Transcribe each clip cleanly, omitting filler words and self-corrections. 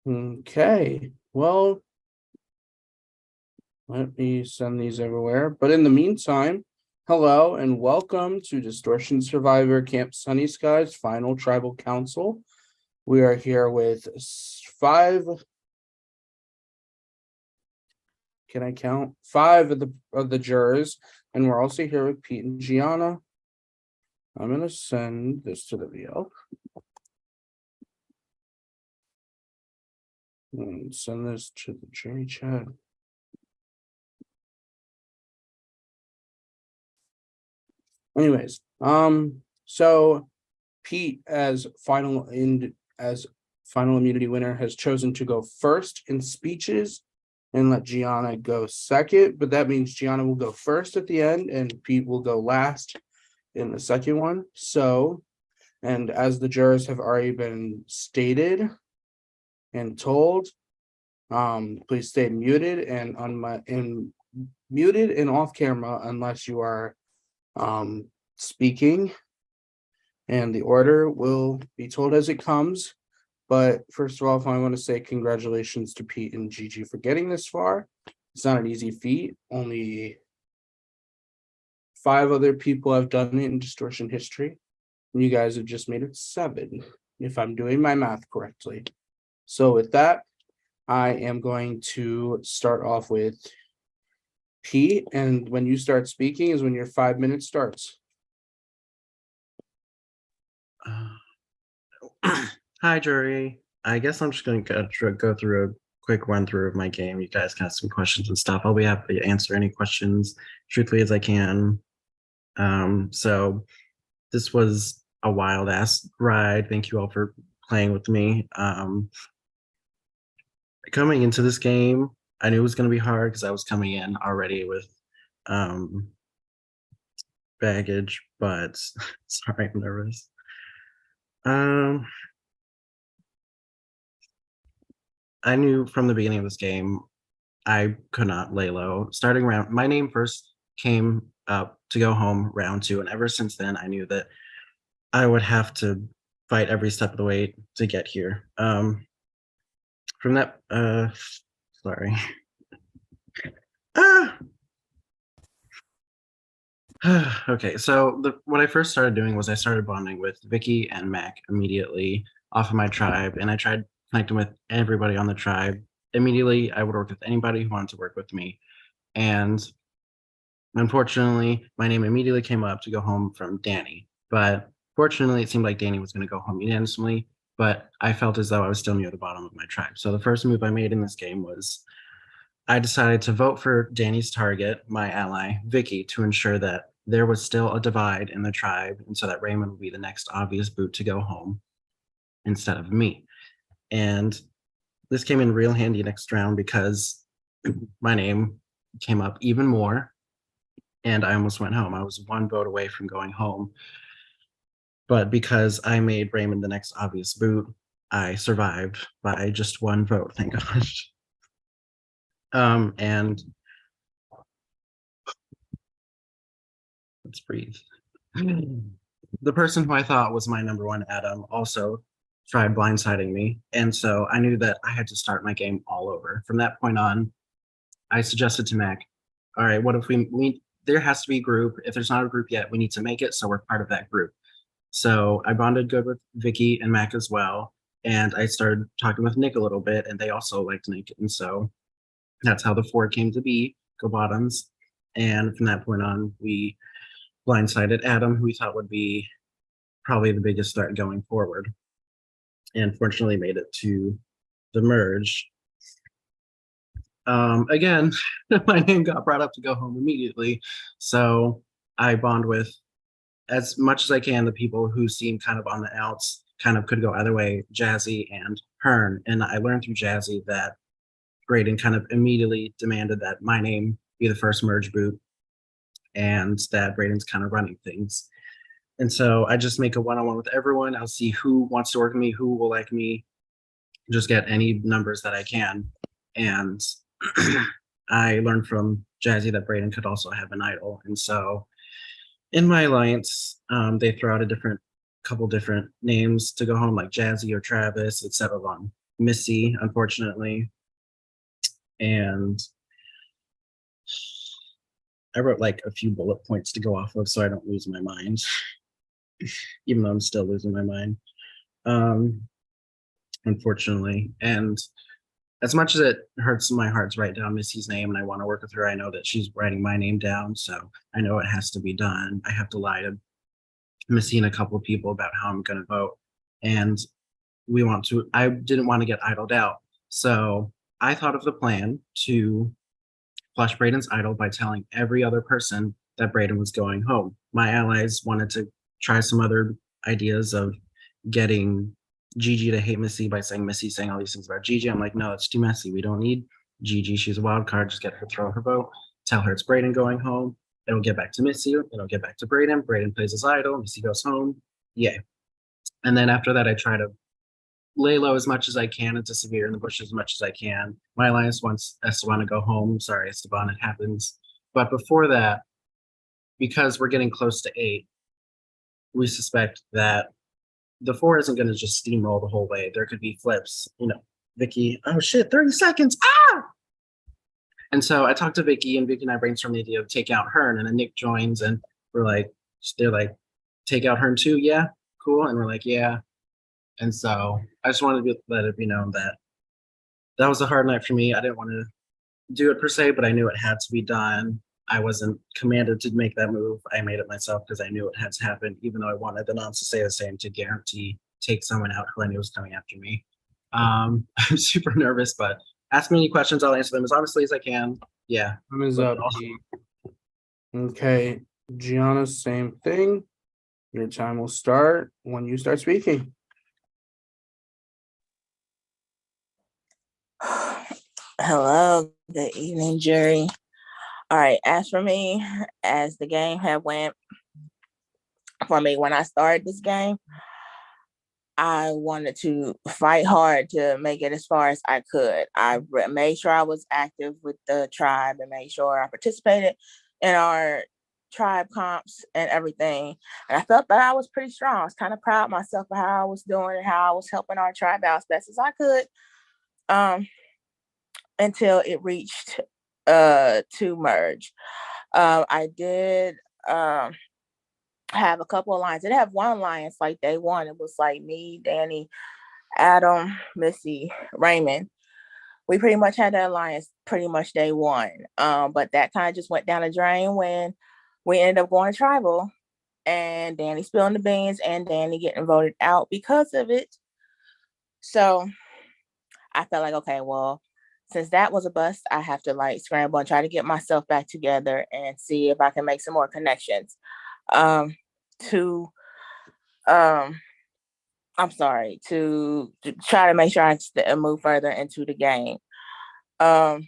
Okay, well, let me send these everywhere. But in the meantime, hello and welcome to Distortion Survivor Camp Sunny Skies Final Tribal Council. We are here with five. Can I count? Five of the jurors, and we're also here with Pete and Gianna. I'm gonna send this to the VL. And send this to the J chat. Anyways, so Pete as final immunity winner has chosen to go first in speeches and let Gianna go second, but that means Gianna will go first at the end and Pete will go last in the second one. So, and as the jurors have already been stated and told, please stay muted and muted and off camera unless you are speaking, and the order will be told as it comes. But first of all, I want to say congratulations to Pete and Gigi for getting this far. It's not an easy feat. Only 5 other people have done it in Distortion history. And you guys have just made it 7, if I'm doing my math correctly. So with that, I am going to start off with Pete, and when you start speaking is when your 5 minutes starts. Hi, jury. I guess I'm just going to go through a quick run through of my game. You guys can ask some questions and stuff. I'll be happy to answer any questions truthfully as I can. So this was a wild ass ride. Thank you all for playing with me. Coming into this game, I knew it was going to be hard because I was coming in already with baggage, but sorry, I'm nervous. I knew from the beginning of this game, I could not lay low. Starting round, my name first came up to go home round 2, and ever since then, I knew that I would have to fight every step of the way to get here. From that, sorry. Okay, so what I first started doing was I started bonding with Vicky and Mac immediately off of my tribe, and I tried connecting with everybody on the tribe. Immediately, I would work with anybody who wanted to work with me. And unfortunately, my name immediately came up to go home from Danny. But fortunately, it seemed like Danny was going to go home unanimously, but I felt as though I was still near the bottom of my tribe. So the first move I made in this game was I decided to vote for Danny's target, my ally, Vicky, to ensure that there was still a divide in the tribe, and so that Raymond would be the next obvious boot to go home instead of me. And this came in real handy next round because my name came up even more, and I almost went home. I was 1 vote away from going home. But because I made Raymond the next obvious boot, I survived by just 1 vote, thank gosh. And let's breathe. The person who I thought was my number 1, Adam, also tried blindsiding me. And so I knew that I had to start my game all over. From that point on, I suggested to Mac, all right, what if there has to be a group. If there's not a group yet, we need to make it so we're part of that group. So I bonded good with Vicky and Mac as well. And I started talking with Nick a little bit, and they also liked Nick. And so that's how the 4 came to be, Go Bottoms. And from that point on, we blindsided Adam, who we thought would be probably the biggest threat going forward, and fortunately made it to the merge. Again, my name got brought up to go home immediately, so I bond with, as much as I can, the people who seem kind of on the outs, kind of could go either way, Jazzy and Hearn. And I learned through Jazzy that Graydon kind of immediately demanded that my name be the first merge boot, and that Braden's kind of running things. And so I just make a one-on-one with everyone. I'll see who wants to work with me, who will like me, just get any numbers that I can. And I learned from Jazzy that Braden could also have an idol. And so in my alliance, they throw out a couple different names to go home, like Jazzy or Travis, et cetera. Missy, unfortunately. And I wrote like a few bullet points to go off of so I don't lose my mind, even though I'm still losing my mind. Um, unfortunately. And as much as it hurts my heart to write down Missy's name and I want to work with her, I know that she's writing my name down. So I know it has to be done. I have to lie to Missy and a couple of people about how I'm going to vote. And I didn't want to get idled out. So I thought of the plan to flush Braden's idol by telling every other person that Braden was going home. My allies wanted to try some other ideas of getting Gigi to hate Missy by saying Missy's saying all these things about Gigi. I'm like, no, it's too messy. We don't need Gigi. She's a wild card. Just get her, throw her vote. Tell her it's Braden going home. It'll get back to Missy. It'll get back to Braden. Braden plays his idol. Missy goes home. Yay. And then after that, I try to lay low as much as I can and disappear in the bush as much as I can. My alliance wants Esteban to go home. Sorry, Esteban, it happens. But before that, because we're getting close to 8, we suspect that the 4 isn't going to just steamroll the whole way. There could be flips. Vicky, oh shit, 30 seconds. Ah! And so I talked to Vicky, and Vicky and I brainstormed the idea of take out Hearn, and then Nick joins, and they're like, take out Hearn too? Yeah, cool. And we're like, yeah. And so I just wanted to let it be known that that was a hard night for me. I didn't want to do it per se, but I knew it had to be done. I wasn't commanded to make that move. I made it myself because I knew it had to happen, even though I wanted the noms to say the same to guarantee take someone out who I knew was coming after me. I'm super nervous, but ask me any questions. I'll answer them as honestly as I can. Yeah. Time is up. Okay, Gianna, same thing. Your time will start when you start speaking. Hello, good evening, jury. All right, as for me, as the game had went for me when I started this game, I wanted to fight hard to make it as far as I could. I made sure I was active with the tribe and made sure I participated in our tribe comps and everything. And I felt that I was pretty strong. I was kind of proud of myself for how I was doing and how I was helping our tribe out as best as I could. Until it reached to merge. I did have a couple of lines. I did have one alliance like day one. It was like me, Danny, Adam, Missy, Raymond. We pretty much had that alliance pretty much day one. But that kind of just went down the drain when we ended up going to tribal and Danny spilling the beans and Danny getting voted out because of it. So I felt like, okay, well, since that was a bust, I have to like scramble and try to get myself back together and see if I can make some more connections. To try to make sure I move further into the game. Oh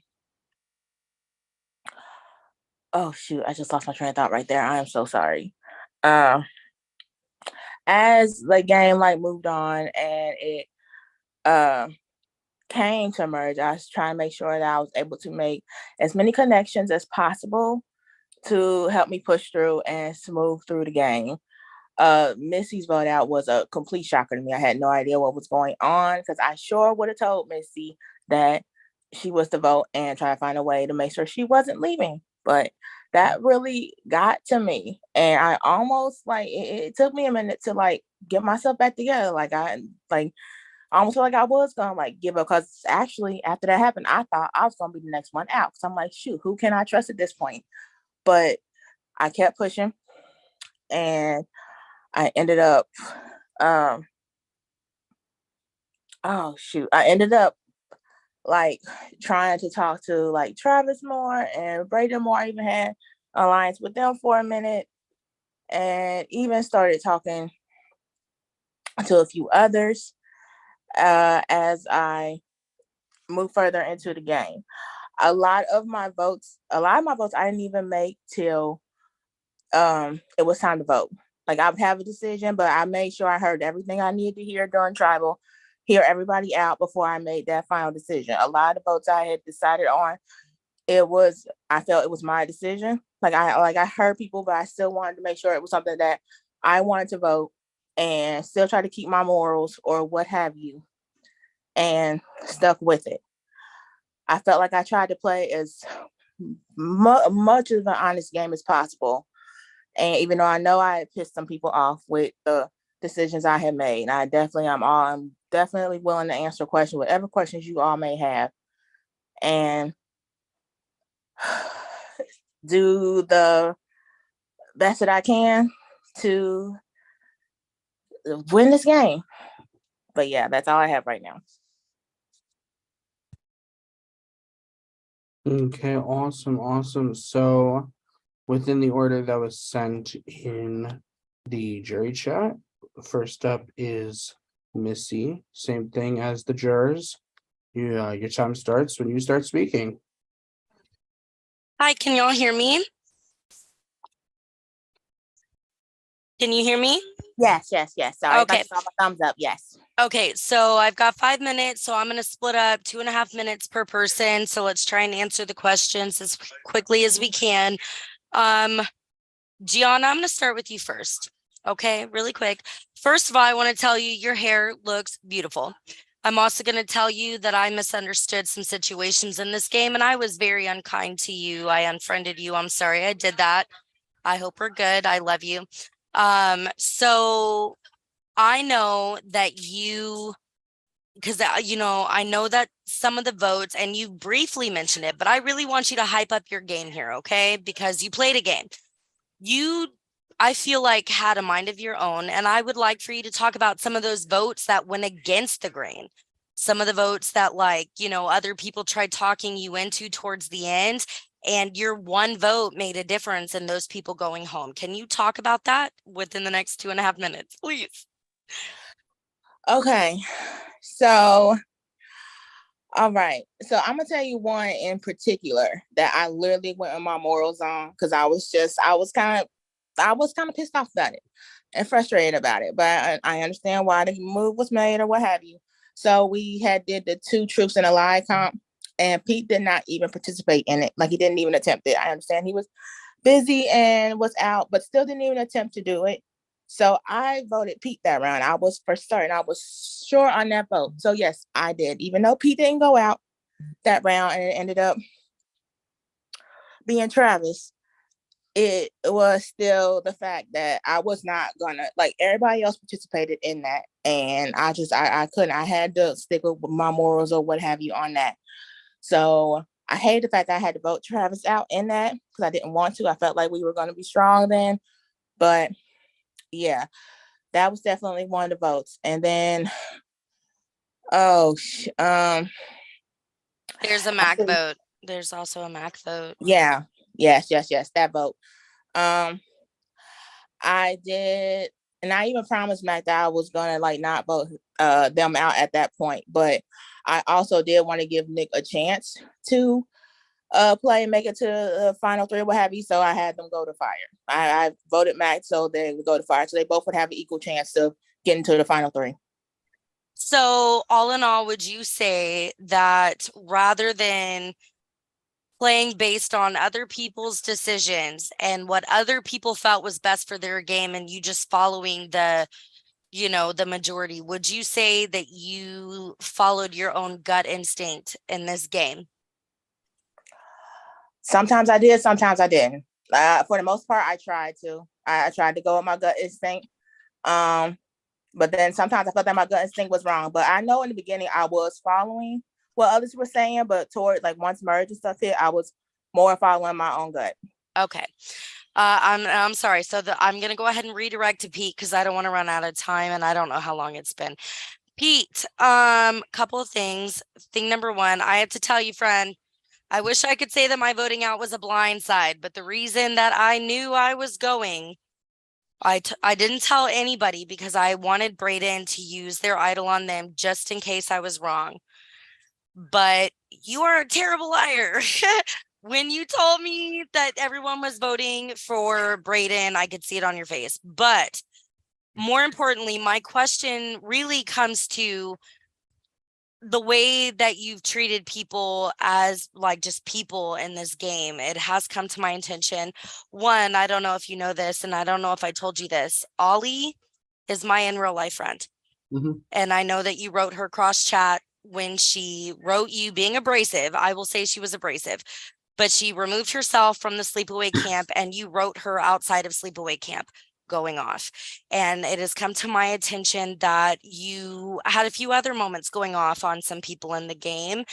shoot, I just lost my train of thought right there. I am so sorry. As the game like moved on and it came to merge, I was trying to make sure that I was able to make as many connections as possible to help me push through and smooth through the game. Missy's vote out was a complete shocker to me. I had no idea what was going on because I sure would have told Missy that she was to vote and try to find a way to make sure she wasn't leaving. But that really got to me. And I almost it took me a minute to like get myself back together. I almost feel like I was gonna like give up because actually after that happened, I thought I was gonna be the next one out. So I'm like, shoot, who can I trust at this point? But I kept pushing and I ended up I ended up like trying to talk to like Travis more and Braden more. I even had alliance with them for a minute and even started talking to a few others as I move further into the game. A lot of my votes I didn't even make till it was time to vote. Like I would have a decision, but I made sure I heard everything I needed to hear during tribal, hear everybody out before I made that final decision. A lot of votes I had decided on, I felt it was my decision. I heard people, but I still wanted to make sure it was something that I wanted to vote and still try to keep my morals or what have you. and stuck with it. I felt like I tried to play as much of an honest game as possible. And even though I know I had pissed some people off with the decisions I had made, I'm definitely willing to answer questions, whatever questions you all may have, and do the best that I can to win this game. But yeah, that's all I have right now. Okay, awesome. So within the order that was sent in the jury chat, first up is Missy. Same thing as the jurors. Your time starts when you start speaking. Hi, can y'all hear me? Can you hear me? Yes. Sorry, Okay. I saw my thumbs up. Yes. Okay, so I've got 5 minutes, so I'm going to split up 2.5 minutes per person. So let's try and answer the questions as quickly as we can. Gianna, I'm going to start with you first. Okay, really quick. First of all, I want to tell you your hair looks beautiful. I'm also going to tell you that I misunderstood some situations in this game and I was very unkind to you. I unfriended you. I'm sorry I did that. I hope we're good. I love you. So I know that because I know that some of the votes, and you briefly mentioned it, but I really want you to hype up your game here, okay? Because you played a game. I feel like had a mind of your own, and I would like for you to talk about some of those votes that went against the grain. Some of the votes that other people tried talking you into towards the end, and your one vote made a difference in those people going home. Can you talk about that within the next 2.5 minutes, please? Okay. So, all right. So I'm gonna tell you one in particular that I literally went on my morals on because I was kind of pissed off about it and frustrated about it. But I understand why the move was made or what have you. So we did the 2 troops in a lie comp, and Pete did not even participate in it. Like, he didn't even attempt it. I understand he was busy and was out, but still didn't even attempt to do it. So I voted Pete that round. I was for certain. I was sure on that vote. So yes, I did. Even though Pete didn't go out that round and it ended up being Travis, it was still the fact that I was not gonna, like, everybody else participated in that. And I couldn't. I had to stick with my morals or what have you on that. So I hate the fact that I had to vote Travis out in that because I didn't want to. I felt like we were going to be strong then. But yeah, that was definitely one of the votes. And then, there's a Mac vote. There's also a Mac vote. Yeah. Yes. That vote. I did, and I even promised Mac that I was gonna not vote them out at that point. But I also did want to give Nick a chance to play and make it to the final 3 or what have you. So I had them go to fire. I voted Mac so they would go to fire. So they both would have an equal chance to get into the final 3. So all in all, would you say that rather than playing based on other people's decisions and what other people felt was best for their game and you just following the majority, would you say that you followed your own gut instinct in this game? Sometimes I did, sometimes I didn't. For the most part, I tried to. I tried to go with my gut instinct. But then sometimes I felt that my gut instinct was wrong. But I know in the beginning I was following what others were saying, but toward once merge and stuff hit, I was more following my own gut. Okay. I'm sorry. So I'm gonna go ahead and redirect to Pete because I don't want to run out of time and I don't know how long it's been. Pete, couple of things. Thing number 1, I have to tell you, friend, I wish I could say that my voting out was a blind side, but the reason that I knew I was going, I didn't tell anybody because I wanted Brayden to use their idol on them just in case I was wrong. But you are a terrible liar. When you told me that everyone was voting for Brayden, I could see it on your face. But more importantly, my question really comes to the way that you've treated people as just people in this game. It has come to my attention. One, I don't know if you know this, and I don't know if I told you this. Ollie is my in real life friend. Mm-hmm. And I know that you wrote her cross chat when she wrote you being abrasive. I will say she was abrasive, but she removed herself from the sleepaway camp and you wrote her outside of sleepaway camp going off. And it has come to my attention that you had a few other moments going off on some people in the game.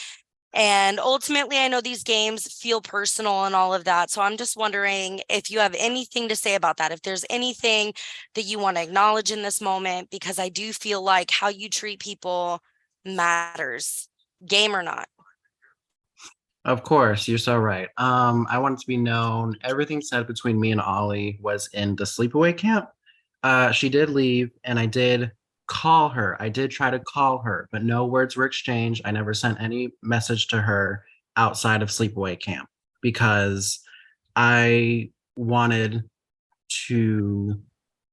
And ultimately, I know these games feel personal and all of that. So I'm just wondering if you have anything to say about that, if there's anything that you want to acknowledge in this moment, because I do feel like how you treat people matters, game or not. Of course, you're so right. I want it to be known everything said between me and Ollie was in the sleepaway camp. She did leave, and I did call her. I did try to call her, but no words were exchanged. I never sent any message to her outside of sleepaway camp because I wanted to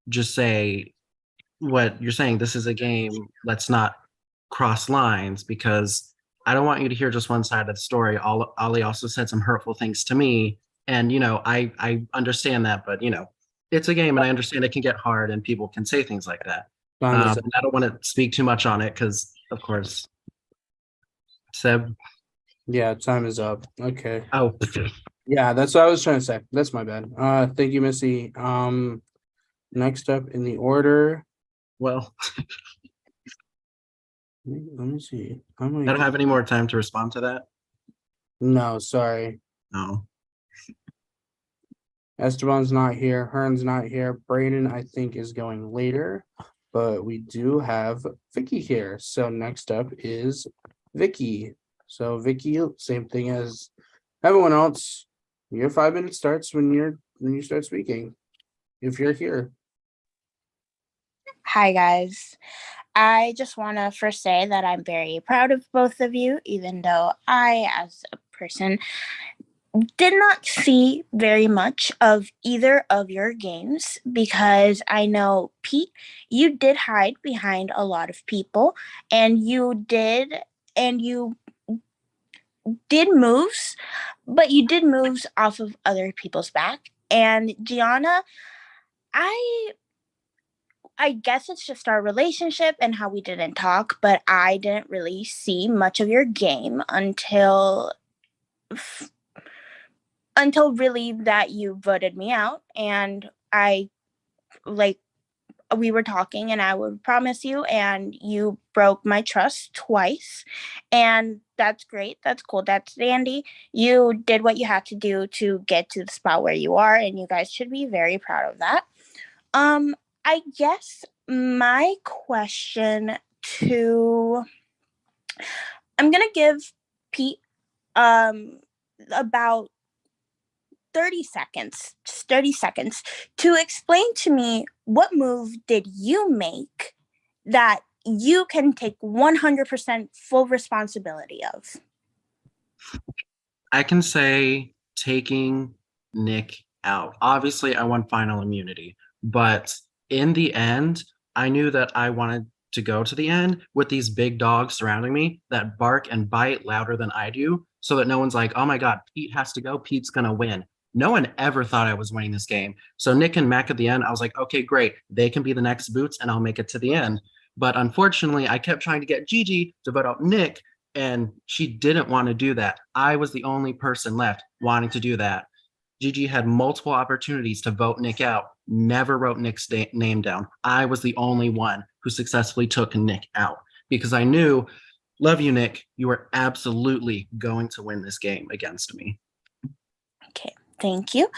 just say what you're saying. This is a game. Let's not cross lines because I don't want you to hear just one side of the story. Ollie also said some hurtful things to me. And, I understand that, but, it's a game and I understand it can get hard and people can say things like that. Time is And I don't want to speak too much on it because, of course, Seb. Yeah, time is up. Okay. Oh, Yeah, that's what I was trying to say. That's my bad. Thank you, Missy. Next up in the order. well, Let me see. How I many? don't have any more time to respond to that. No, sorry. No. Esteban's not here. Hearn's not here. Brayden, I think, is going later, but we do have Vicky here. So next up is Vicky. So Vicky, same thing as everyone else. Your 5 minutes starts when you start speaking. If you're here. Hi, guys. I just want to first say that I'm very proud of both of you, even though I, as a person, did not see very much of either of your games because I know, Pete, you did hide behind a lot of people and you did moves, but you did moves off of other people's back. And Gianna, I guess it's just our relationship and how we didn't talk, but I didn't really see much of your game until really that you voted me out. And we were talking and I would promise you, and you broke my trust twice. And that's great. That's cool. That's dandy. You did what you had to do to get to the spot where you are, and you guys should be very proud of that. I guess my question to I'm gonna give Pete about 30 seconds, just 30 seconds to explain to me what move did you make that you can take 100% full responsibility of. I can say taking Nick out. Obviously, I won final immunity, but in the end, I knew that I wanted to go to the end with these big dogs surrounding me that bark and bite louder than I do, so that no one's like, oh my God, Pete has to go. Pete's going to win. No one ever thought I was winning this game. So Nick and Mac at the end, I was like, okay, great. They can be the next boots and I'll make it to the end. But unfortunately, I kept trying to get Gigi to vote out Nick, and she didn't want to do that. I was the only person left wanting to do that. Gigi had multiple opportunities to vote Nick out, never wrote Nick's name down. I was the only one who successfully took Nick out because I knew, love you, Nick, you were absolutely going to win this game against me. Okay, thank you.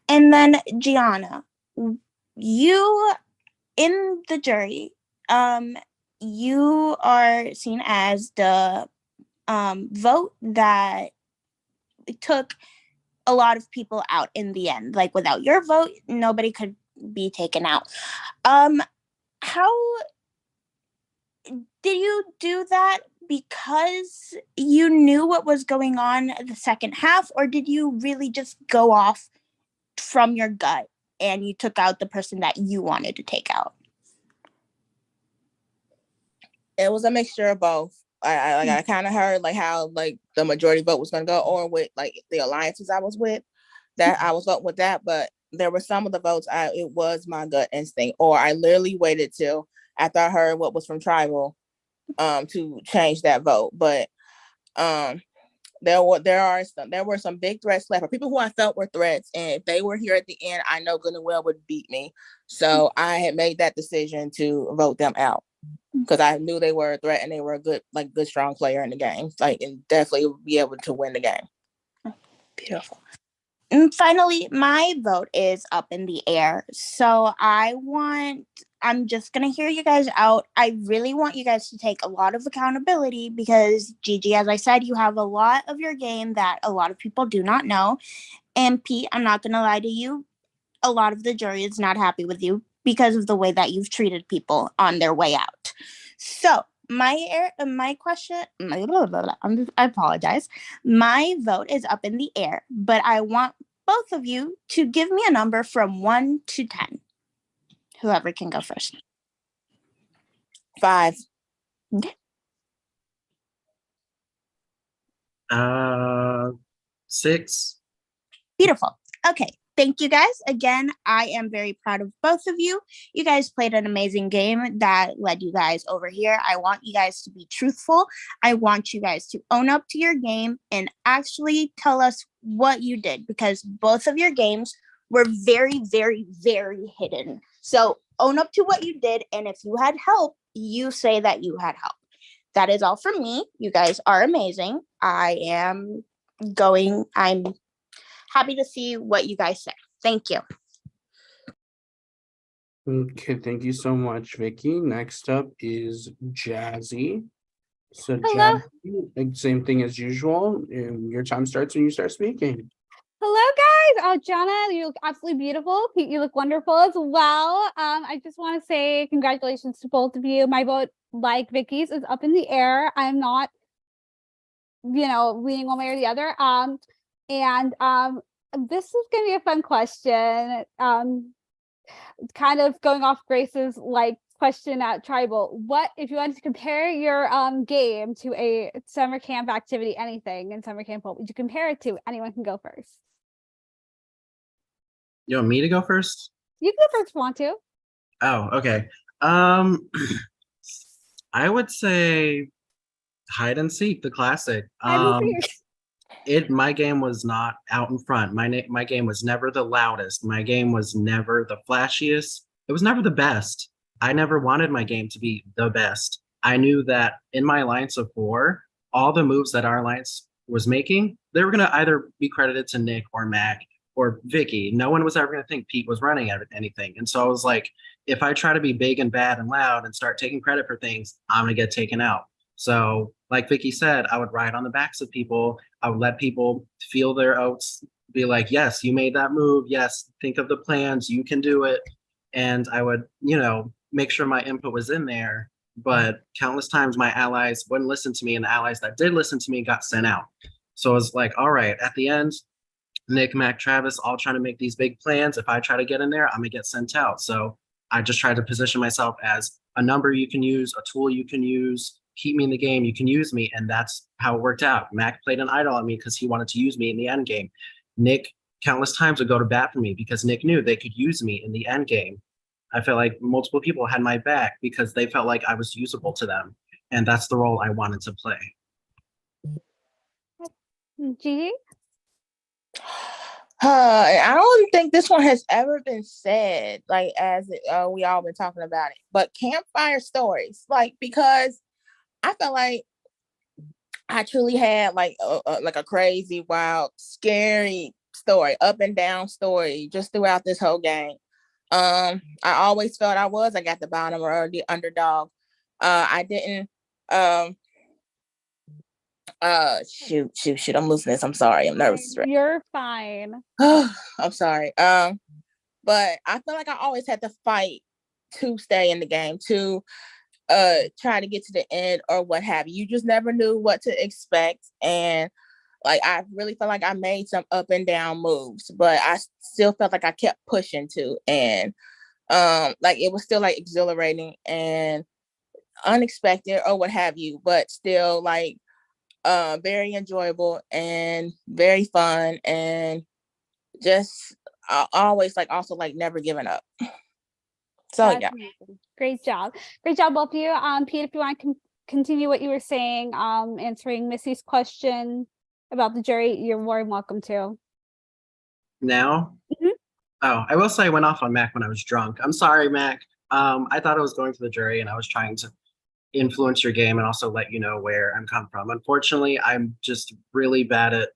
And then Gianna, you in the jury, you are seen as the vote that took a lot of people out in the end. Like without your vote, nobody could be taken out. How did you do that? Because you knew what was going on the second half, or did you really just go off from your gut and you took out the person that you wanted to take out? It was a mixture of both. I kind of heard like how like the majority vote was gonna go, or with like the alliances I was with, that I was voting with that. But there were some of the votes it was my gut instinct, or I literally waited till after I heard what was from Tribal to change that vote. But there were some big threats left, or people who I felt were threats, and if they were here at the end, I know good and well would beat me. So I had made that decision to vote them out because I knew they were a threat and they were a good strong player in the game, and definitely would be able to win the game. Beautiful. And finally, my vote is up in the air. So I'm just going to hear you guys out. I really want you guys to take a lot of accountability because, Gigi, as I said, you have a lot of your game that a lot of people do not know. And Pete, I'm not going to lie to you. A lot of the jury is not happy with you because of the way that you've treated people on their way out. So my question, I apologize. My vote is up in the air, but I want both of you to give me a number from 1 to 10. Whoever can go first. 5. Okay. 6. Beautiful. Okay. Thank you guys. Again, I am very proud of both of you. You guys played an amazing game that led you guys over here. I want you guys to be truthful. I want you guys to own up to your game and actually tell us what you did because both of your games were very, very, very hidden. So own up to what you did. And if you had help, you say that you had help. That is all from me. You guys are amazing. I'm happy to see what you guys say. Thank you. Okay, thank you so much, Vicky. Next up is Jazzy. So Hello. Jazzy, same thing as usual. Your time starts when you start speaking. Hello, guys. Oh, Jana, you look absolutely beautiful. Pete, you look wonderful as well. I just want to say congratulations to both of you. My vote, like Vicky's, is up in the air. I'm not, leaning one way or the other. This is going to be a fun question. Kind of going off Grace's question at Tribal. What if you wanted to compare your game to a summer camp activity, anything in summer camp, what would you compare it to? Anyone can go first. You want me to go first? You can go first if you want to. Oh, okay. I would say hide and seek, the classic. My game was not out in front. My game was never the loudest. My game was never the flashiest. It was never the best. I never wanted my game to be the best. I knew that in my alliance of 4, all the moves that our alliance was making, they were going to either be credited to Nick or Mac or Vicky. No one was ever going to think Pete was running anything. And so I was like, if I try to be big and bad and loud and start taking credit for things, I'm going to get taken out. So like Vicky said, I would ride on the backs of people. I would let people feel their oats, be like, yes, you made that move. Yes, think of the plans. You can do it. And I would, make sure my input was in there. But countless times my allies wouldn't listen to me, and the allies that did listen to me got sent out. So I was like, all right, at the end, Nick, Mac, Travis, all trying to make these big plans. If I try to get in there, I'm going to get sent out. So I just tried to position myself as a number you can use, a tool you can use, keep me in the game, you can use me. And that's how it worked out. Mac played an idol on me because he wanted to use me in the end game. Nick countless times would go to bat for me because Nick knew they could use me in the end game. I felt like multiple people had my back because they felt like I was usable to them. And that's the role I wanted to play. Gigi? I don't think this one has ever been said, we all been talking about it, but campfire stories, because I felt like I truly had a crazy, wild, scary story, up and down story just throughout this whole game. I always felt I got the bottom or the underdog. I didn't, shoot, I'm losing this. I'm sorry. I'm nervous. You're fine. I'm sorry. But I feel like I always had to fight to stay in the game, to try to get to the end or what have you. You just never knew what to expect. And I really felt like I made some up and down moves, but I still felt like I kept pushing too. And it was still exhilarating and unexpected or what have you, but still very enjoyable and very fun, and just always also never giving up. So That's yeah. amazing. Great job, both of you. Pete, if you want to continue what you were saying, answering Missy's question about the jury, you're more than welcome to. Now? Mhm. Oh, I will say I went off on Mac when I was drunk. I'm sorry, Mac. I thought I was going to the jury and I was trying to influence your game and also let you know where I'm coming from. Unfortunately, I'm just really bad at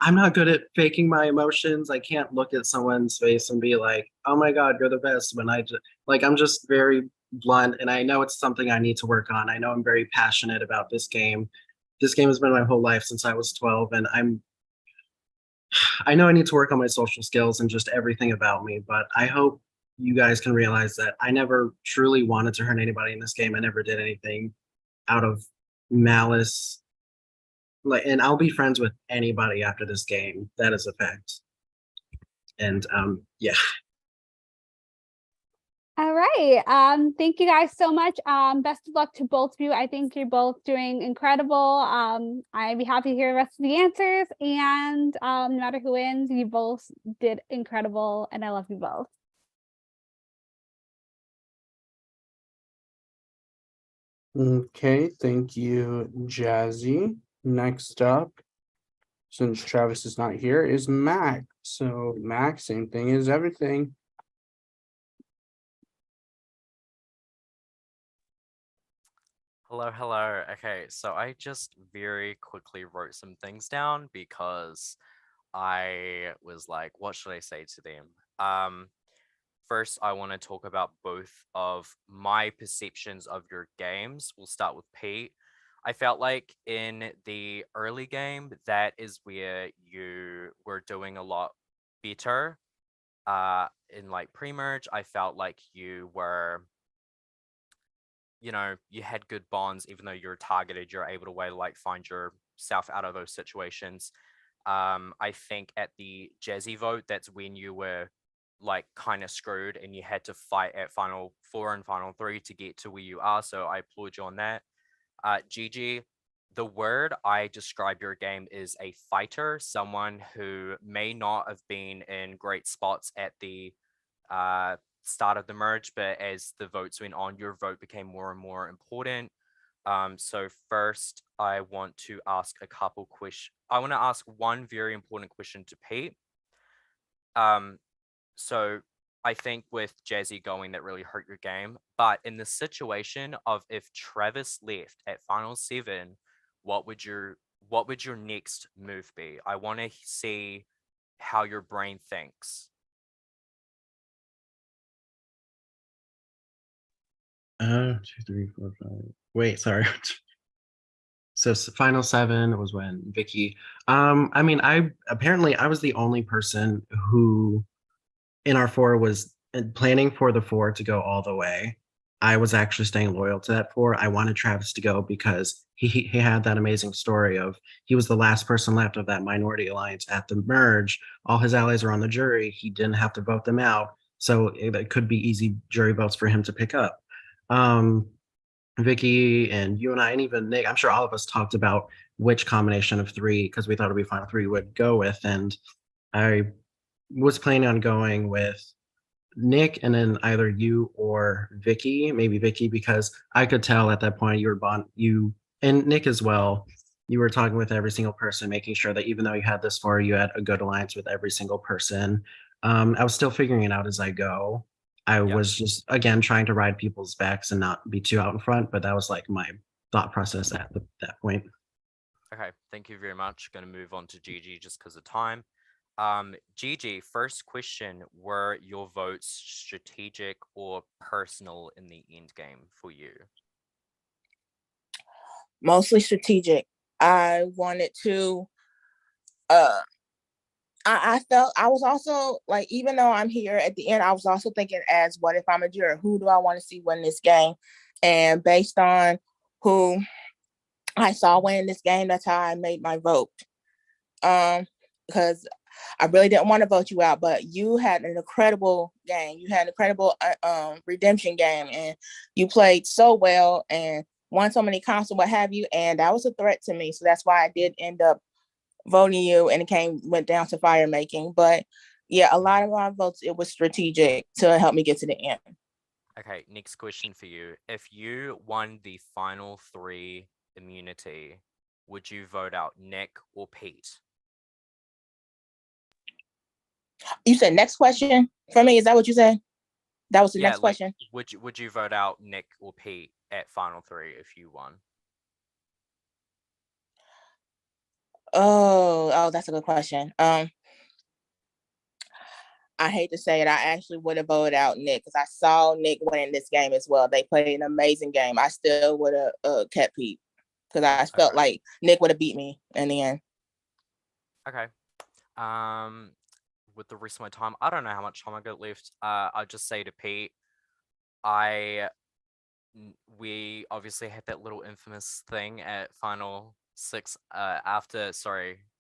I'm not good at faking my emotions. I can't look at someone's face and be like, "Oh my God, you're the best." When I just like I'm just very blunt, and I know it's something I need to work on. I know I'm very passionate about this game. This game has been my whole life since I was 12, and I know I need to work on my social skills and just everything about me, but I hope you guys can realize that I never truly wanted to hurt anybody in this game. I never did anything out of malice. Like, and I'll be friends with anybody after this game. That is a fact. And yeah. All right. Thank you guys so much. Best of luck to both of you. I think you're both doing incredible. I'd be happy to hear the rest of the answers. And no matter who wins, you both did incredible, and I love you both. Okay, thank you, Jazzy. Next up, since Travis is not here, is Mac. So Mac, same thing as everything. Hello. Okay, so I just very quickly wrote some things down because I was like, what should I say to them? First, I want to talk about both of my perceptions of your games. We'll start with Pete. I felt like in the early game, that is where you were doing a lot better. In like pre-merge, I felt like you were, you had good bonds, even though you're targeted, you're able to way to like find yourself out of those situations. I think at the Jazzy vote, that's when you were like kind of screwed and you had to fight at final 4 and final 3 to get to where you are. So I applaud you on that. Gigi, the word I describe your game is a fighter, someone who may not have been in great spots at the start of the merge, but as the votes went on, your vote became more and more important. So first, I want to ask a couple questions. I want to ask one very important question to Pete. So I think with Jazzy going, that really hurt your game. But in the situation of if Travis left at final 7, what would your next move be? I want to see how your brain thinks. 2, 3, 4, 5. Wait, sorry. So final 7 was when Vicky. I mean, I was the only person who in our 4 was planning for the 4 to go all the way. I was actually staying loyal to that 4. I wanted Travis to go because he had that amazing story of he was the last person left of that minority alliance at the merge. All his allies are on the jury. He didn't have to vote them out. So it could be easy jury votes for him to pick up. Vicky and you and I, and even Nick, I'm sure all of us talked about which combination of 3, because we thought it'd be final 3 would go with. And I was planning on going with Nick and then either you or Vicky, maybe Vicky, because I could tell at that point you and Nick as well. You were talking with every single person, making sure that even though you had this far, you had a good alliance with every single person. I was still figuring it out as I go. I was just, again, trying to ride people's backs and not be too out in front, but that was like my thought process at that point. Okay, thank you very much. Going to move on to Gigi just because of time. Gigi, first question, were your votes strategic or personal in the end game for you? Mostly strategic. I wanted to I felt I was also like, even though I'm here at the end, I was also thinking as what if I'm a juror? Who do I want to see win this game? And based on who I saw win this game, that's how I made my vote. Because I really didn't want to vote you out, but you had an incredible game. You had an incredible redemption game, and you played so well and won so many comps and what have you. And that was a threat to me. So that's why I did end up voting you, and it went down to fire making. But yeah, a lot of my votes, it was strategic to help me get to the end. Okay, next question for you. If you won the final 3 immunity, would you vote out Nick or Pete? You said next question for me. Is that what you said? That was the Yeah, next question. would you vote out Nick or Pete at final 3 if you won? Oh, that's a good question. I hate to say it, I actually would have voted out Nick because I saw Nick winning this game as well. They played an amazing game. I still would have kept Pete because I felt Okay. like Nick would have beat me in the end. Okay. With the rest of my time, I don't know how much time I got left. I'll just say to Pete, we obviously had that little infamous thing at final 6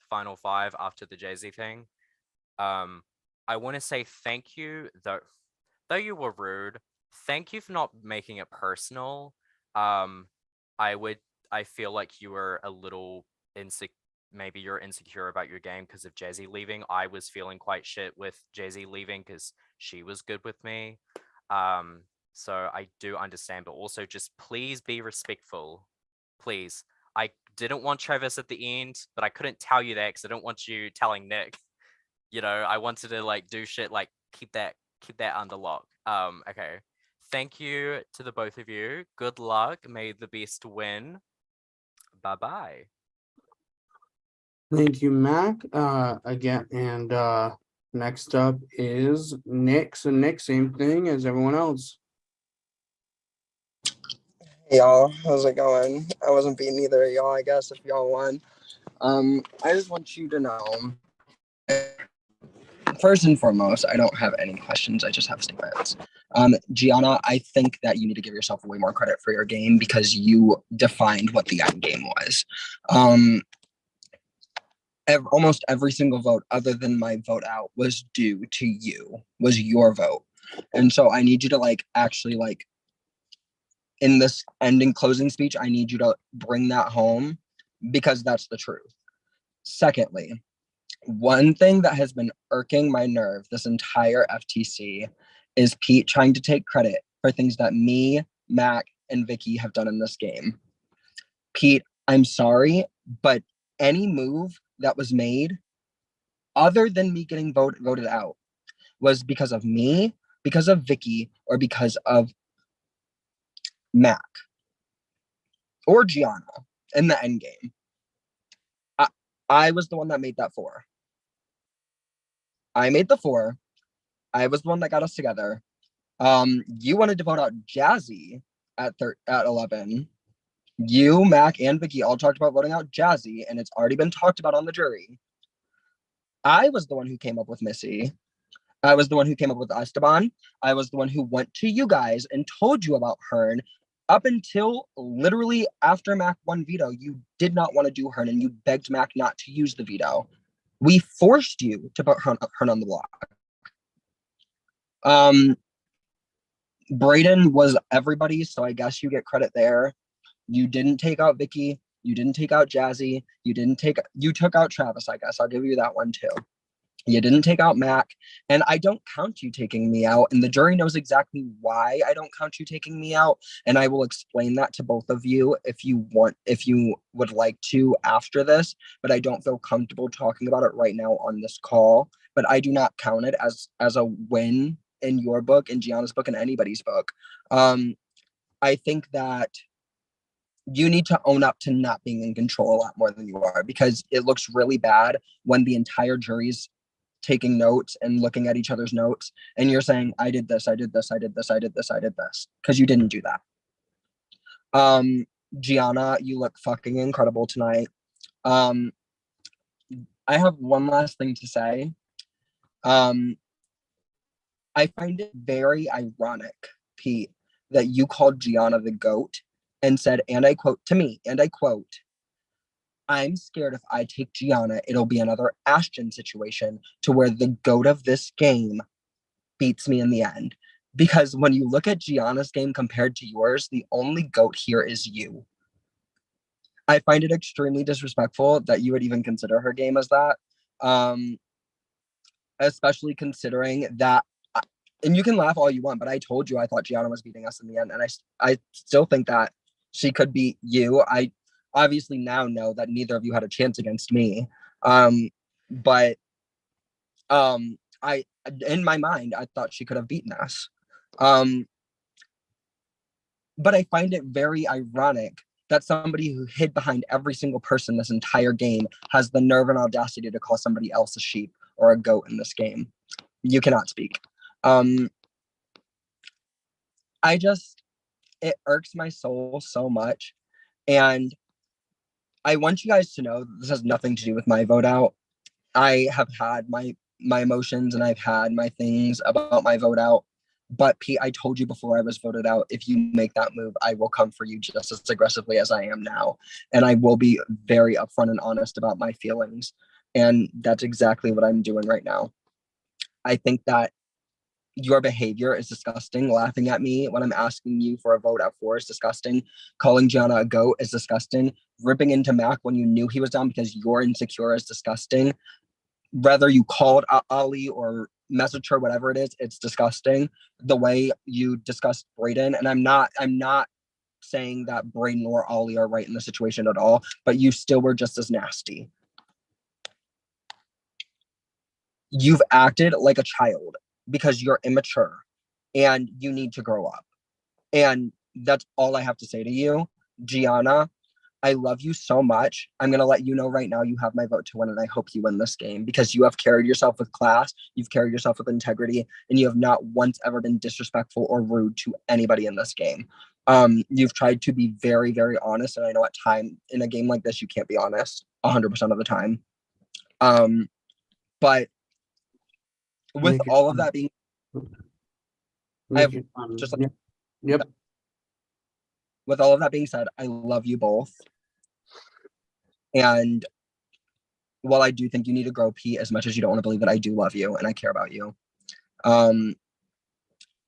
final 5 after the Jay-Z thing. I want to say thank you, though you were rude, thank you for not making it personal. I feel like you were a little insecure. Maybe you're insecure about your game because of Jay-Z leaving. I was feeling quite shit with Jay-Z leaving because she was good with me. So I do understand, but also just please be respectful. Please. I didn't want Travis at the end, but I couldn't tell you that because I don't want you telling Nick. I wanted to like do shit like keep that under lock. Okay. Thank you to the both of you. Good luck. May the best win. Bye-bye. Thank you, Mac. Again, and next up is Nick. So Nick, same thing as everyone else. Hey y'all, how's it going? I wasn't beating either of y'all, I guess, if y'all won. I just want you to know, first and foremost, I don't have any questions, I just have statements. Gianna, I think that you need to give yourself way more credit for your game because you defined what the end game was. Almost every single vote other than my vote out was due to you, was your vote. And so I need you to actually in this ending closing speech, I need you to bring that home because that's the truth. Secondly, one thing that has been irking my nerve this entire FTC is Pete trying to take credit for things that me, Mac, and Vicky have done in this game. Pete, I'm sorry, but any move that was made other than me getting voted out was because of me, because of Vicky, or because of Mac or Gianna in the end game. I was the one that made that 4. I made the 4. I was the one that got us together. You wanted to vote out Jazzy at 11. You, Mac, and Vicky all talked about voting out Jazzy, and it's already been talked about on the jury. I was the one who came up with Missy. I was the one who came up with Esteban. I was the one who went to you guys and told you about Hearn. Up until literally after Mac won veto, you did not want to do Hearn, and you begged Mac not to use the veto. We forced you to put Hearn on the block. Brayden was everybody, so I guess you get credit there. You didn't take out Vicky. You didn't take out Jazzy. You took out Travis, I guess. I'll give you that one too. You didn't take out Mac, and I don't count you taking me out, and the jury knows exactly why I don't count you taking me out, and I will explain that to both of you if you would like to after this, but I don't feel comfortable talking about it right now on this call. But I do not count it as a win in your book, in Gianna's book, in anybody's book. I think that you need to own up to not being in control a lot more than you are, because it looks really bad when the entire jury's taking notes and looking at each other's notes, and you're saying, I did this, I did this, I did this, I did this, I did this, because you didn't do that. Gianna, you look fucking incredible tonight. I have one last thing to say. I find it very ironic, Pete, that you called Gianna the GOAT and said, and I quote to me, and I quote, I'm scared if I take Gianna, it'll be another Ashton situation to where the GOAT of this game beats me in the end. Because when you look at Gianna's game compared to yours, the only GOAT here is you. I find it extremely disrespectful that you would even consider her game as that. Especially considering that and you can laugh all you want, but I told you I thought Gianna was beating us in the end, and I still think that she could beat you. I obviously now know that neither of you had a chance against me. But I in my mind I thought she could have beaten us. But I find it very ironic that somebody who hid behind every single person this entire game has the nerve and audacity to call somebody else a sheep or a goat in this game. You cannot speak. It irks my soul so much. And I want you guys to know this has nothing to do with my vote out. I have had my emotions and I've had my things about my vote out. But Pete, I told you before I was voted out, if you make that move, I will come for you just as aggressively as I am now. And I will be very upfront and honest about my feelings. And that's exactly what I'm doing right now. I think that your behavior is disgusting. Laughing at me when I'm asking you for a vote at 4 is disgusting. Calling Gianna a goat is disgusting. Ripping into Mac when you knew he was down because you're insecure is disgusting. Whether you called Ali or message her, whatever it is, it's disgusting. The way you discussed Brayden, and I'm not saying that Brayden or Ali are right in the situation at all, but you still were just as nasty. You've acted like a child because you're immature and you need to grow up. And that's all I have to say to you. Gianna, I love you so much. I'm going to let you know right now you have my vote to win, and I hope you win this game because you have carried yourself with class, you've carried yourself with integrity, and you have not once ever been disrespectful or rude to anybody in this game. You've tried to be very, very honest, and I know at time in a game like this, you can't be honest 100% of the time. But with all of that being, with all of that being said, I love you both. And while I do think you need to grow, Pete, as much as you don't want to believe it, I do love you and I care about you. And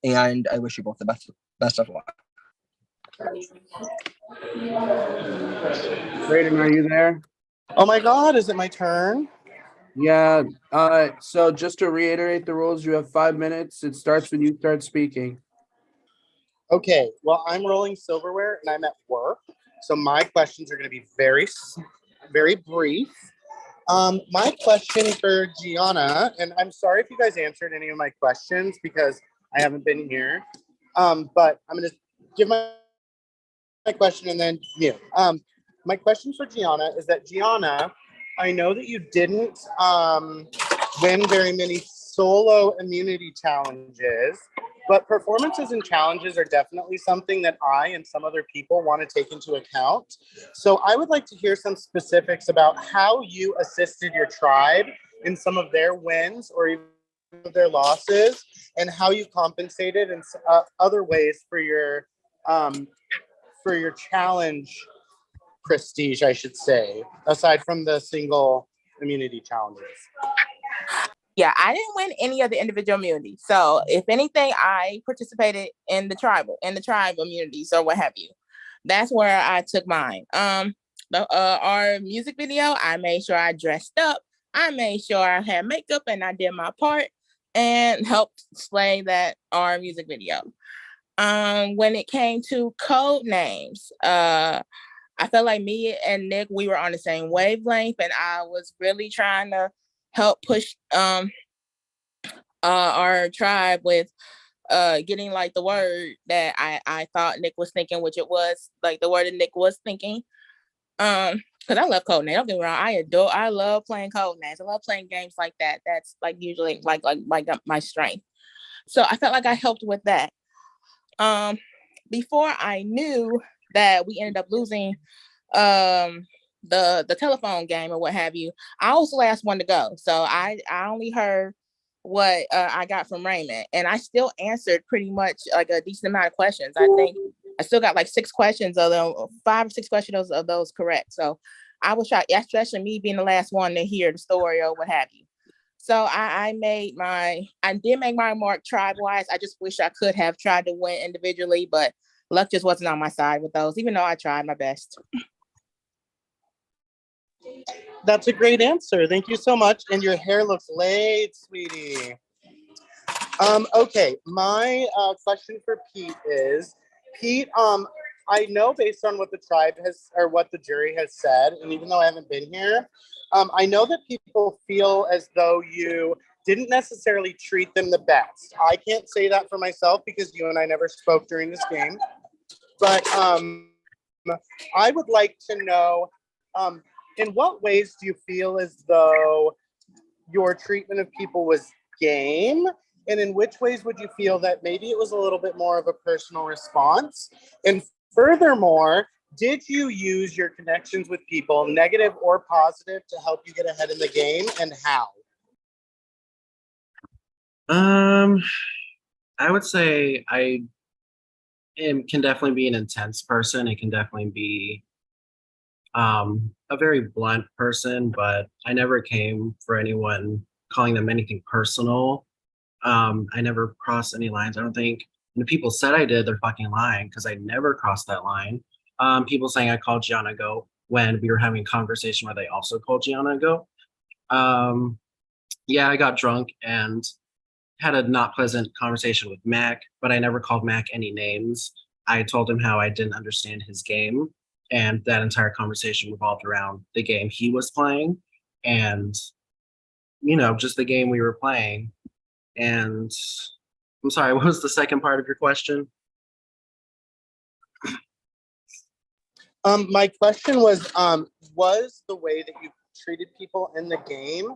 I wish you both the best of luck. Brayden, are you there? Oh my God, is it my turn? Yeah. So just to reiterate the rules, you have 5 minutes. It starts when you start speaking. Okay, well, I'm rolling silverware and I'm at work. So my questions are going to be very, very brief. My question for Gianna, and I'm sorry if you guys answered any of my questions because I haven't been here. But I'm going to give my question and then you. My question for Gianna is that Gianna, I know that you didn't win very many solo immunity challenges, but performances and challenges are definitely something that I and some other people want to take into account. So I would like to hear some specifics about how you assisted your tribe in some of their wins or even their losses, and how you compensated in other ways for your challenge prestige, I should say, aside from the single immunity challenges. Yeah, I didn't win any of the individual immunities. So if anything, I participated in the tribe immunities or what have you. That's where I took mine. Our music video, I made sure I dressed up. I made sure I had makeup and I did my part and helped slay that our music video. When it came to code names, I felt like me and Nick, we were on the same wavelength, and I was really trying to help push our tribe with getting like the word that I thought Nick was thinking, which it was like the word that Nick was thinking. Because I love Codenames. Don't get me wrong, I love playing Codenames. I love playing games like that. That's like usually like my strength. So I felt like I helped with that. Before I knew that we ended up losing the telephone game or what have you, I was the last one to go. So I only heard what I got from Raymond, and I still answered pretty much like a decent amount of questions. I think I still got like 6 questions of them, 5 or 6 questions of those correct. So I was shocked, especially me being the last one to hear the story or what have you. So I did make my mark tribe-wise. I just wish I could have tried to win individually, but luck just wasn't on my side with those, even though I tried my best. That's a great answer. Thank you so much. And your hair looks laid, sweetie. Okay, my question for Pete is, Pete, I know based on what the tribe has, or what the jury has said, and even though I haven't been here, I know that people feel as though you didn't necessarily treat them the best. I can't say that for myself because you and I never spoke during this game, but I would like to know, in what ways do you feel as though your treatment of people was game? And in which ways would you feel that maybe it was a little bit more of a personal response? And furthermore, did you use your connections with people, negative or positive, to help you get ahead in the game, and how? I would say can definitely be an intense person. It can definitely be a very blunt person, but I never came for anyone calling them anything personal. I never crossed any lines, I don't think. And if people said I did, they're fucking lying because I never crossed that line. People saying I called Gianna a goat when we were having a conversation where they also called Gianna a goat. Yeah, I got drunk and had a not pleasant conversation with Mac, but I never called Mac any names. I told him how I didn't understand his game, and that entire conversation revolved around the game he was playing and, just the game we were playing. And I'm sorry, what was the second part of your question? My question was the way that you treated people in the game,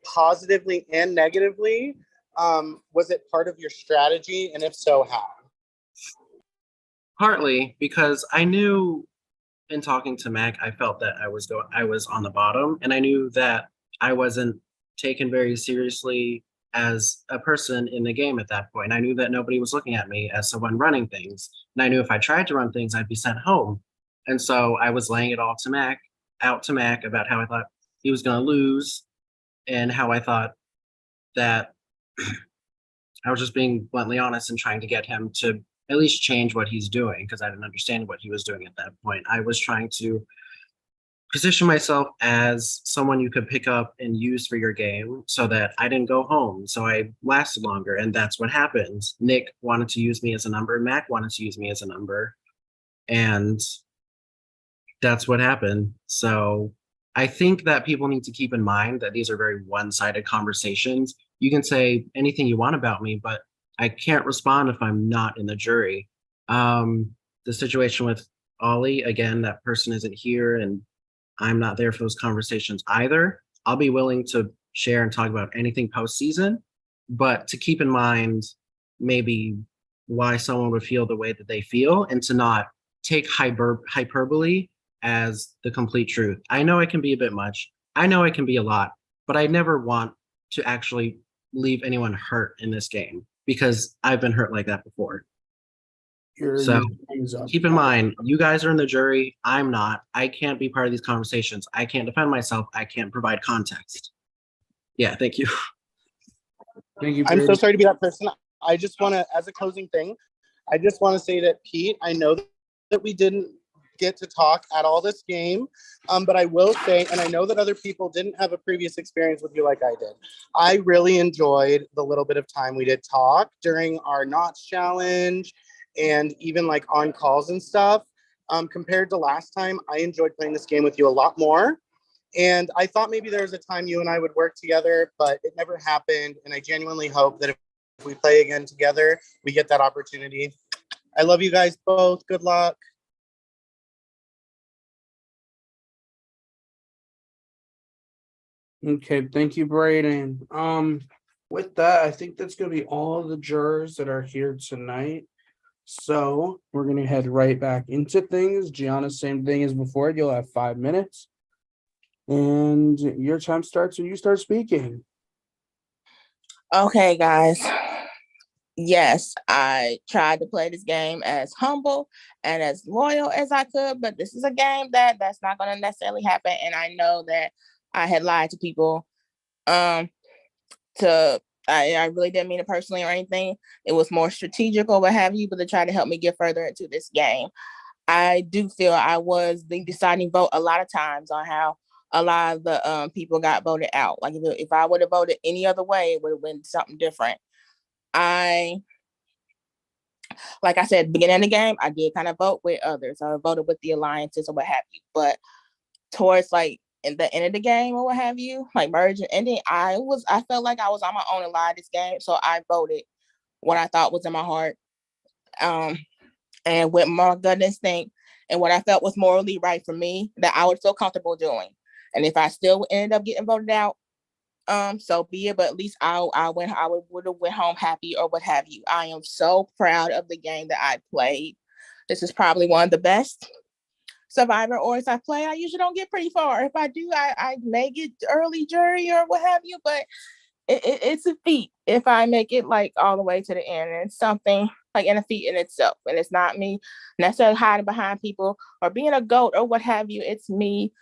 positively and negatively, was it part of your strategy? And if so, how? Partly because I knew in talking to Mac, I felt that I was on the bottom, and I knew that I wasn't taken very seriously as a person in the game at that point. I knew that nobody was looking at me as someone running things, and I knew if I tried to run things, I'd be sent home. And so I was laying it all out to Mac about how I thought he was going to lose, and how I thought that I was just being bluntly honest and trying to get him to at least change what he's doing, because I didn't understand what he was doing at that point. I was trying to position myself as someone you could pick up and use for your game so that I didn't go home. So I lasted longer, and that's what happened. Nick wanted to use me as a number, Mac wanted to use me as a number, and that's what happened. So I think that people need to keep in mind that these are very one-sided conversations. You can say anything you want about me, but I can't respond if I'm not in the jury. The situation with Ollie, again, that person isn't here and I'm not there for those conversations either. I'll be willing to share and talk about anything postseason, but to keep in mind maybe why someone would feel the way that they feel, and to not take hyperbole as the complete truth. I know I can be a bit much. I know I can be a lot, but I never want to actually leave anyone hurt in this game, because I've been hurt like that before. So Your time is up. keep in mind, you guys are in the jury. I'm not. I can't be part of these conversations. I can't defend myself. I can't provide context. Yeah, thank you. Thank you. I'm so Brady. sorry to be that person. I just want to, as a closing thing, I just want to say that, Pete, I know that we didn't get to talk at all this game, but I will say, and I know that other people didn't have a previous experience with you like I did. I really enjoyed the little bit of time we did talk during our Knots challenge and even like on calls and stuff. Compared to last time, I enjoyed playing this game with you a lot more. And I thought maybe there was a time you and I would work together, but it never happened. And I genuinely hope that if we play again together, we get that opportunity. I love you guys both. Good luck. Okay, thank you, Braden. With that, I think that's gonna be all the jurors that are here tonight. So we're gonna head right back into things. Gianna, same thing as before. You'll have 5 minutes. And your time starts when you start speaking. Okay, guys. Yes, I tried to play this game as humble and as loyal as I could, but this is a game that's not going to necessarily happen. And I know that I had lied to people. I really didn't mean it personally or anything. It was more strategic or what have you, but to try to help me get further into this game. I do feel I was the deciding vote a lot of times on how a lot of the, people got voted out. Like if I would have voted any other way, it would have been something different. Like I said, beginning of the game, I did kind of vote with others. I voted with the alliances or what have you. But towards like in the end of the game or what have you, like merge and ending, I felt like I was on my own in a lot of this game. So I voted what I thought was in my heart. And with my gut instinct and what I felt was morally right for me that I would feel comfortable doing. And if I still ended up getting voted out, so be it, but at least I would have went home happy or what have you. I am so proud of the game that I played. This is probably one of the best Survivor Ors I play. I usually don't get pretty far. If I do, I may get early jury or what have you, but it's a feat if I make it like all the way to the end. And it's something like in a feat in itself. And it's not me necessarily hiding behind people or being a goat or what have you. It's me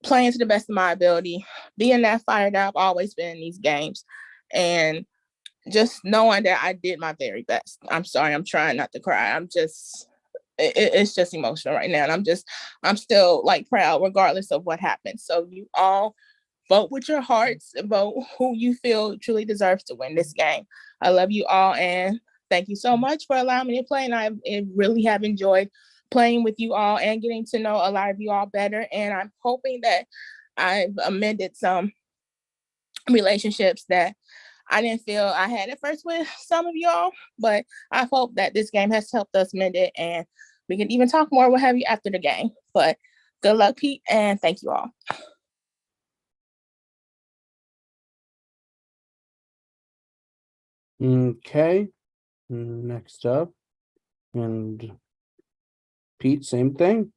playing to the best of my ability, being that fired up, I've always been in these games, and just knowing that I did my very best. I'm sorry, I'm trying not to cry. It's just emotional right now. And I'm still like proud regardless of what happens. So you all vote with your hearts and vote who you feel truly deserves to win this game. I love you all and thank you so much for allowing me to play. And I really have enjoyed playing with you all and getting to know a lot of you all better. And I'm hoping that I've amended some relationships that I didn't feel I had at first with some of y'all, but I hope that this game has helped us mend it and we can even talk more, what have you, after the game. But good luck, Pete, and thank you all. Okay, next up, and Pete, same thing.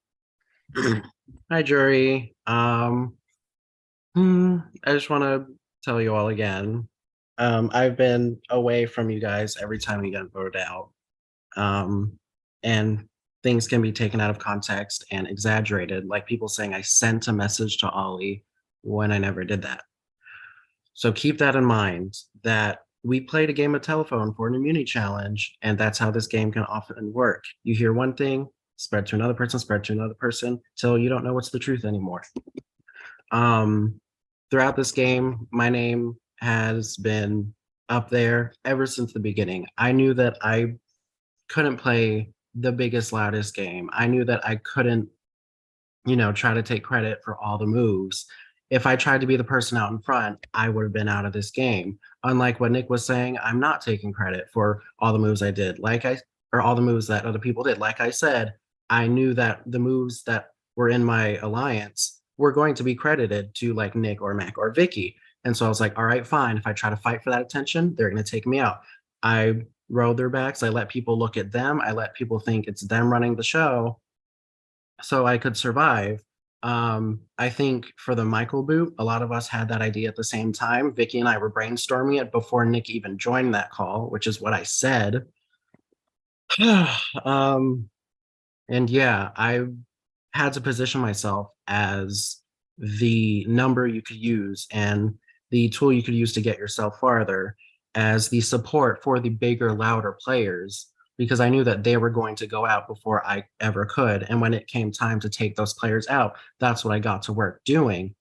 Hi, jury. I just want to tell you all again. I've been away from you guys every time you get voted out. And things can be taken out of context and exaggerated, like people saying I sent a message to Ollie when I never did that. So keep that in mind, that we played a game of telephone for an immunity challenge, and that's how this game can often work. You hear one thing, spread to another person, till you don't know what's the truth anymore. Throughout this game, my name has been up there ever since the beginning. I knew that I couldn't play the biggest, loudest game. I knew that I couldn't, try to take credit for all the moves. If I tried to be the person out in front, I would have been out of this game. Unlike what Nick was saying, I'm not taking credit for all the moves I did, or all the moves that other people did. Like I said, I knew that the moves that were in my alliance were going to be credited to like Nick or Mac or Vicky. And so I was like, all right, fine. If I try to fight for that attention, they're going to take me out. I rode their backs. I let people look at them. I let people think it's them running the show so I could survive. I think for the Michael boot, a lot of us had that idea at the same time. Vicky and I were brainstorming it before Nick even joined that call, which is what I said. And yeah, I had to position myself as the number you could use and the tool you could use to get yourself farther, as the support for the bigger, louder players, because I knew that they were going to go out before I ever could. And when it came time to take those players out, that's what I got to work doing.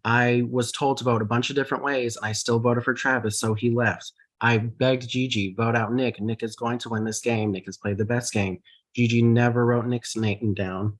I was told to vote a bunch of different ways, and I still voted for Travis, so he left. I begged Gigi, vote out Nick. Nick is going to win this game. Nick has played the best game. Gigi never wrote Nick's name down.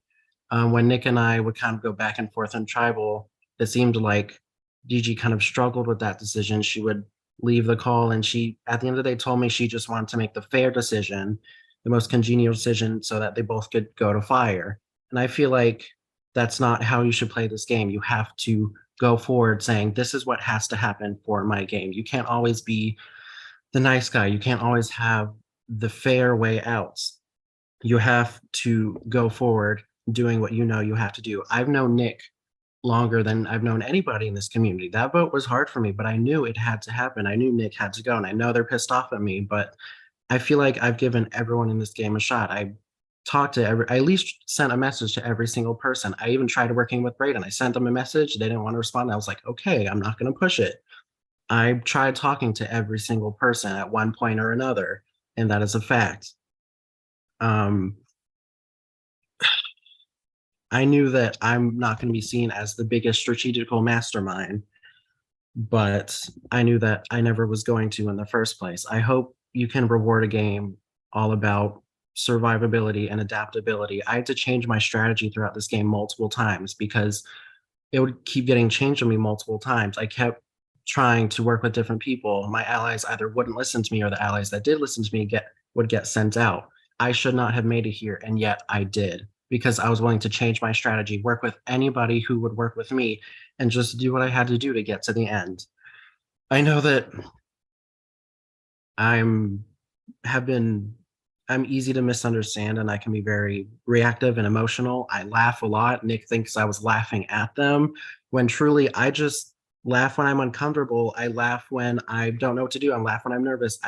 When Nick and I would kind of go back and forth on Tribal, it seemed like Gigi kind of struggled with that decision. She would leave the call, and she, at the end of the day, told me she just wanted to make the fair decision, the most congenial decision, so that they both could go to fire. And I feel like that's not how you should play this game. You have to go forward saying, this is what has to happen for my game. You can't always be the nice guy. You can't always have the fair way out. You have to go forward doing what you know you have to do. I've known Nick longer than I've known anybody in this community. That vote was hard for me, but I knew it had to happen. I knew Nick had to go, and I know they're pissed off at me, but I feel like I've given everyone in this game a shot. I talked to I at least sent a message to every single person. I even tried working with Braden. I sent them a message. They didn't want to respond. I was like, okay, I'm not going to push it. I tried talking to every single person at one point or another, and that is a fact. I knew that I'm not going to be seen as the biggest strategical mastermind, but I knew that I never was going to in the first place. I hope you can reward a game all about survivability and adaptability. I had to change my strategy throughout this game multiple times because it would keep getting changed on me multiple times. I kept trying to work with different people. My allies either wouldn't listen to me, or the allies that did listen to me would get sent out. I should not have made it here, and yet I did, because I was willing to change my strategy, work with anybody who would work with me, and just do what I had to do to get to the end. I know that I'm have been I'm easy to misunderstand, and I can be very reactive and emotional. I laugh a lot. Nick thinks I was laughing at them when truly I just laugh when I'm uncomfortable. I laugh when I don't know what to do. I laugh when I'm nervous.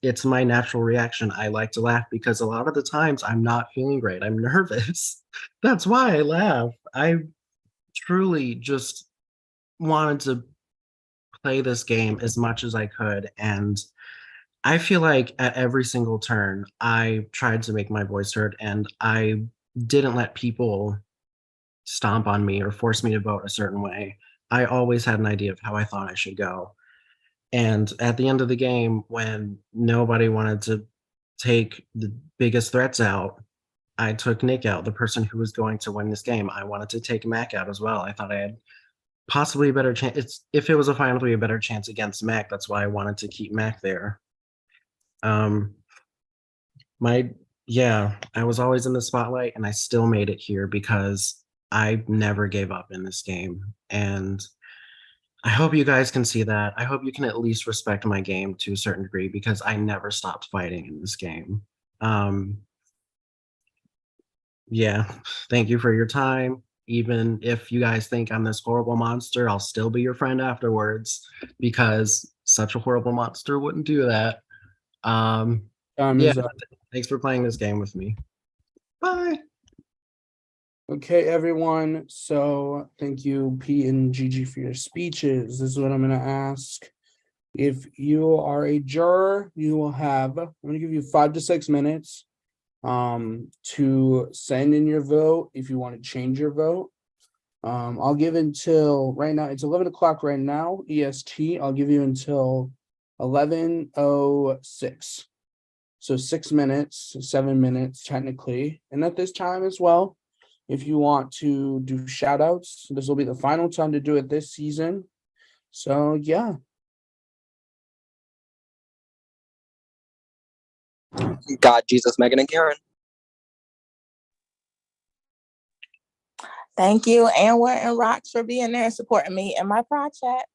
It's my natural reaction. I like to laugh because a lot of the times I'm not feeling great. I'm nervous. That's why I laugh. I truly just wanted to play this game as much as I could, and I feel like at every single turn, I tried to make my voice heard, and I didn't let people stomp on me or force me to vote a certain way. I always had an idea of how I thought I should go. And at the end of the game, when nobody wanted to take the biggest threats out, I took Nick out, the person who was going to win this game. I wanted to take Mac out as well. I thought I had possibly a better chance. If it was a final three, a better chance against Mac. That's why I wanted to keep Mac there. My Yeah, I was always in the spotlight, and I still made it here because I never gave up in this game. And I hope you guys can see that. I hope you can at least respect my game to a certain degree, because I never stopped fighting in this game. Yeah, thank you for your time. Even if you guys think I'm this horrible monster, I'll still be your friend afterwards, because such a horrible monster wouldn't do that. Yeah, Is up. thanks for playing this game with me. Bye. Okay, everyone. So thank you, Pete and Gigi, for your speeches. This is what I'm gonna ask. If you are a juror, you will have, I'm gonna give you 5 to 6 minutes to send in your vote if you want to change your vote. I'll give until right now, it's 11 o'clock right now, EST. I'll give you until 11:06. So 6 minutes, 7 minutes technically. And at this time as well, if you want to do shout outs, this will be the final time to do it this season. So yeah. God, Jesus, Megan, and Karen. Thank you, Anwar and Rox, for being there and supporting me in my project.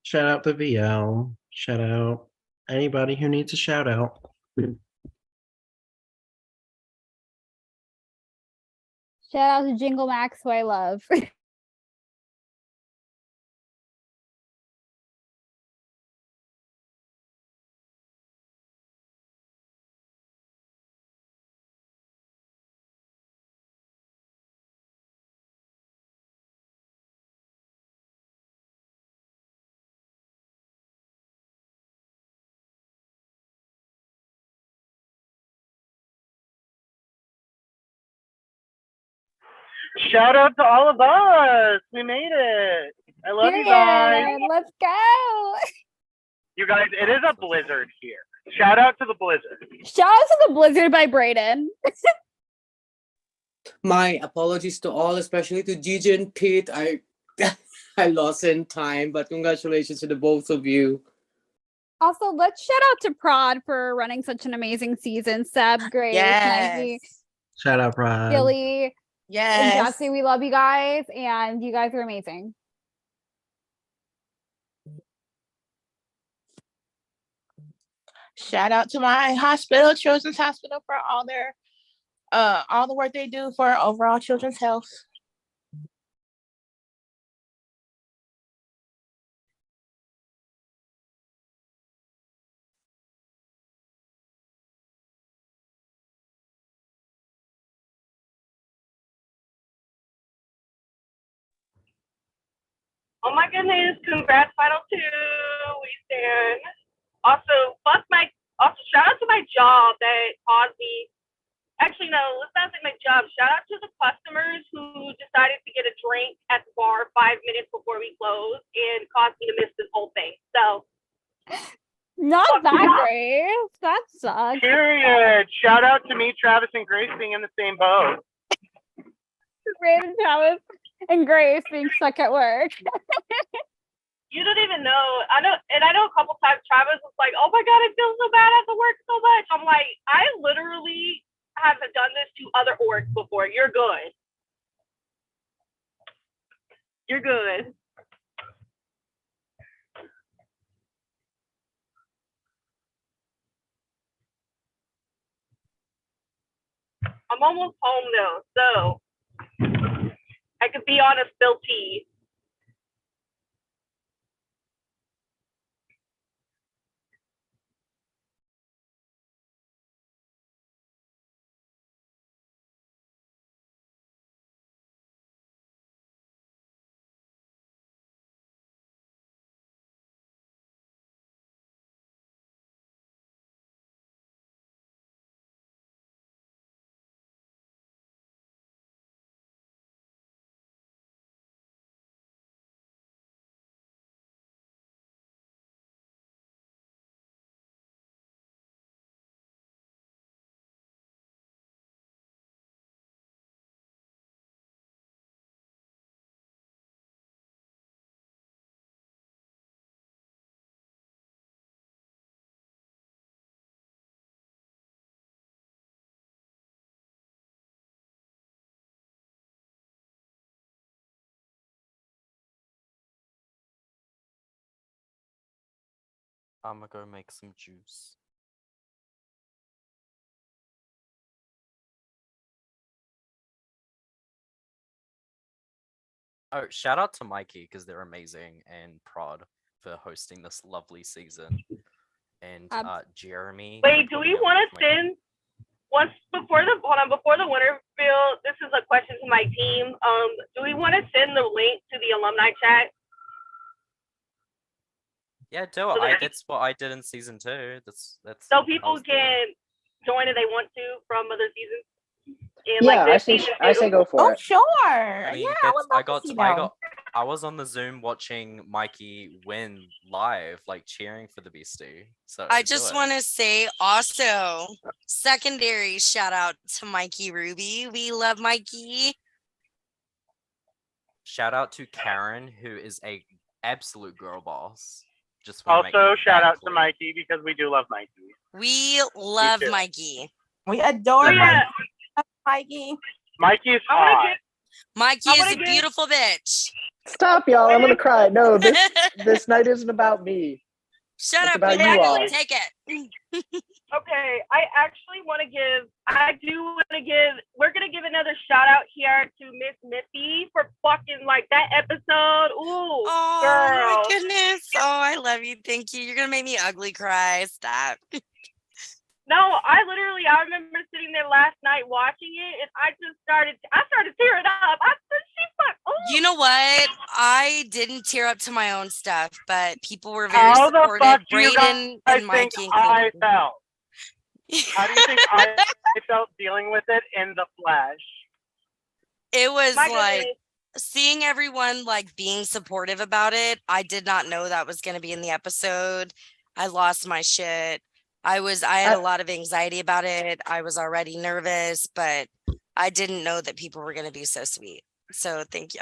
Shout out to VL. Shout out anybody who needs a shout out. Shout out to Jingle Max, who I love. Shout out to all of us. We made it. I love you guys. Period. Let's go. You guys, it is a blizzard here. Shout out to the blizzard. Shout out to the Blizzard by Brayden. My apologies to all, especially to Gigi and Pete. I I lost in time, but congratulations to the both of you. Also, let's shout out to Prod for running such an amazing season. Seb, Grace, Maggie, Shout out, Pride. Billy, and Yes. Jesse. We love you guys, and you guys are amazing. Shout out to my hospital, Children's Hospital, for all the work they do for overall children's health. Oh my goodness, congrats, Final Two. We stand. Also, shout out to my job that caused me. Actually, no, let's not say my job. Shout out to the customers who decided that, Grace. That sucks. Period. Shout out to me, Travis, and Grace being in the same boat. Brandon, Travis, and Grace being stuck at work. You don't even know. I know a couple times Travis was like, "Oh my god, I feel so bad. I have to work so much." I'm like, I literally have done this to other orgs before. You're good. You're good. I'm almost home though, so I could be on a spill tea. I'm gonna go make some juice. Oh, shout out to Mikey because they're amazing and Prod for hosting this lovely season. And Jeremy. Wait, do we want to send before the winter field? This is a question to my team. Do we want to send the link to the alumni chat? Yeah, do it. That's what I did in season 2. That's so people can join if they want to from other seasons. And Yeah, like I say go for Oh, it. sure. I mean, Yeah, I was on the Zoom watching Mikey win live, like cheering for the Beastie. So I just want to say also secondary shout out to Mikey Ruby. We love Mikey. Shout out to Karen, who is a absolute girl boss. Just also shout out to Mikey because we do love Mikey. We love Mikey. We adore Mikey. Mikey is hot. Mikey is a beautiful bitch. Stop, y'all! I'm gonna cry. No, this night isn't about me. Shut it's up, about you all. take it. Okay, I actually want to give. We're gonna give another shout out here to Miss Missy for fucking like that episode. Ooh, oh girl. My goodness! Oh, I love you. Thank you. You're gonna make me ugly cry. Stop. No, I remember sitting there last night watching it, and I started tearing up. I said, "She fuck." Ooh. You know what? I didn't tear up to my own stuff, but people were very supportive. Braden and Mikey. I felt. How do you think I felt dealing with it in the flesh? It was seeing everyone like being supportive about it. I did not know that was going to be in the episode. I lost my shit. I had a lot of anxiety about it. I was already nervous, but I didn't know that people were going to be so sweet. So thank you.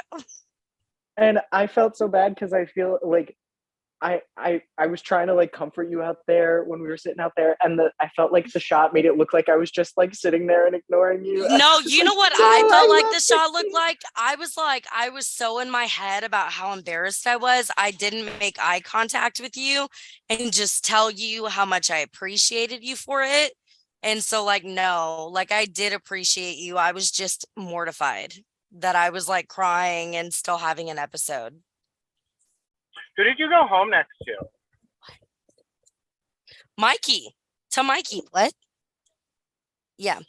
And I felt so bad because I feel like I was trying to like comfort you out there when we were sitting out there, and I felt like the shot made it look like I was just like sitting there and ignoring you. No, you know what I felt like the shot looked like? I was so in my head about how embarrassed I was. I didn't make eye contact with you and just tell you how much I appreciated you for it. And so like, no, like I did appreciate you. I was just mortified that I was like crying and still having an episode. Who did you go home next to? Mikey. To Mikey. What? Yeah.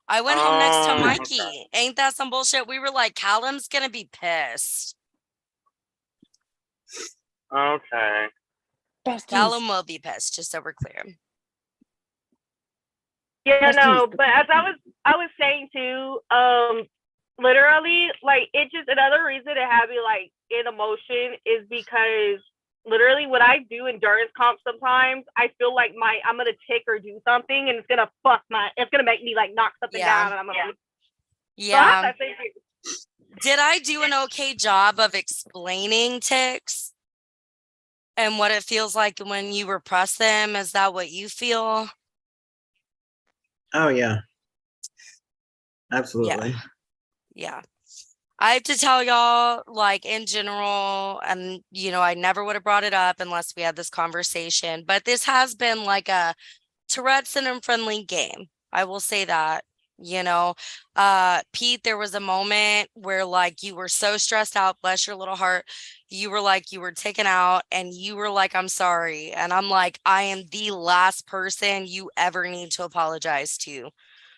I went home next to Mikey. Okay. Ain't that some bullshit? We were like, Callum's going to be pissed. Okay. Callum will be pissed, just so we're clear. Yeah, no, but as I was saying too, literally, like, it just, another reason to have me like in emotion is because literally what I do endurance comps sometimes, I feel like I'm gonna tick or do something and it's gonna make me like knock something down and I'm gonna So I have Yeah. that same thing. Did I do an okay job of explaining ticks and what it feels like when you repress them? Is that what you feel? Oh yeah. Absolutely. Yeah. I have to tell y'all, like in general, and I never would have brought it up unless we had this conversation, but this has been like a Tourette syndrome friendly game. I will say that. Pete, there was a moment where like you were so stressed out, bless your little heart. You were like, you were taken out and you were like, I'm sorry. And I'm like, I am the last person you ever need to apologize to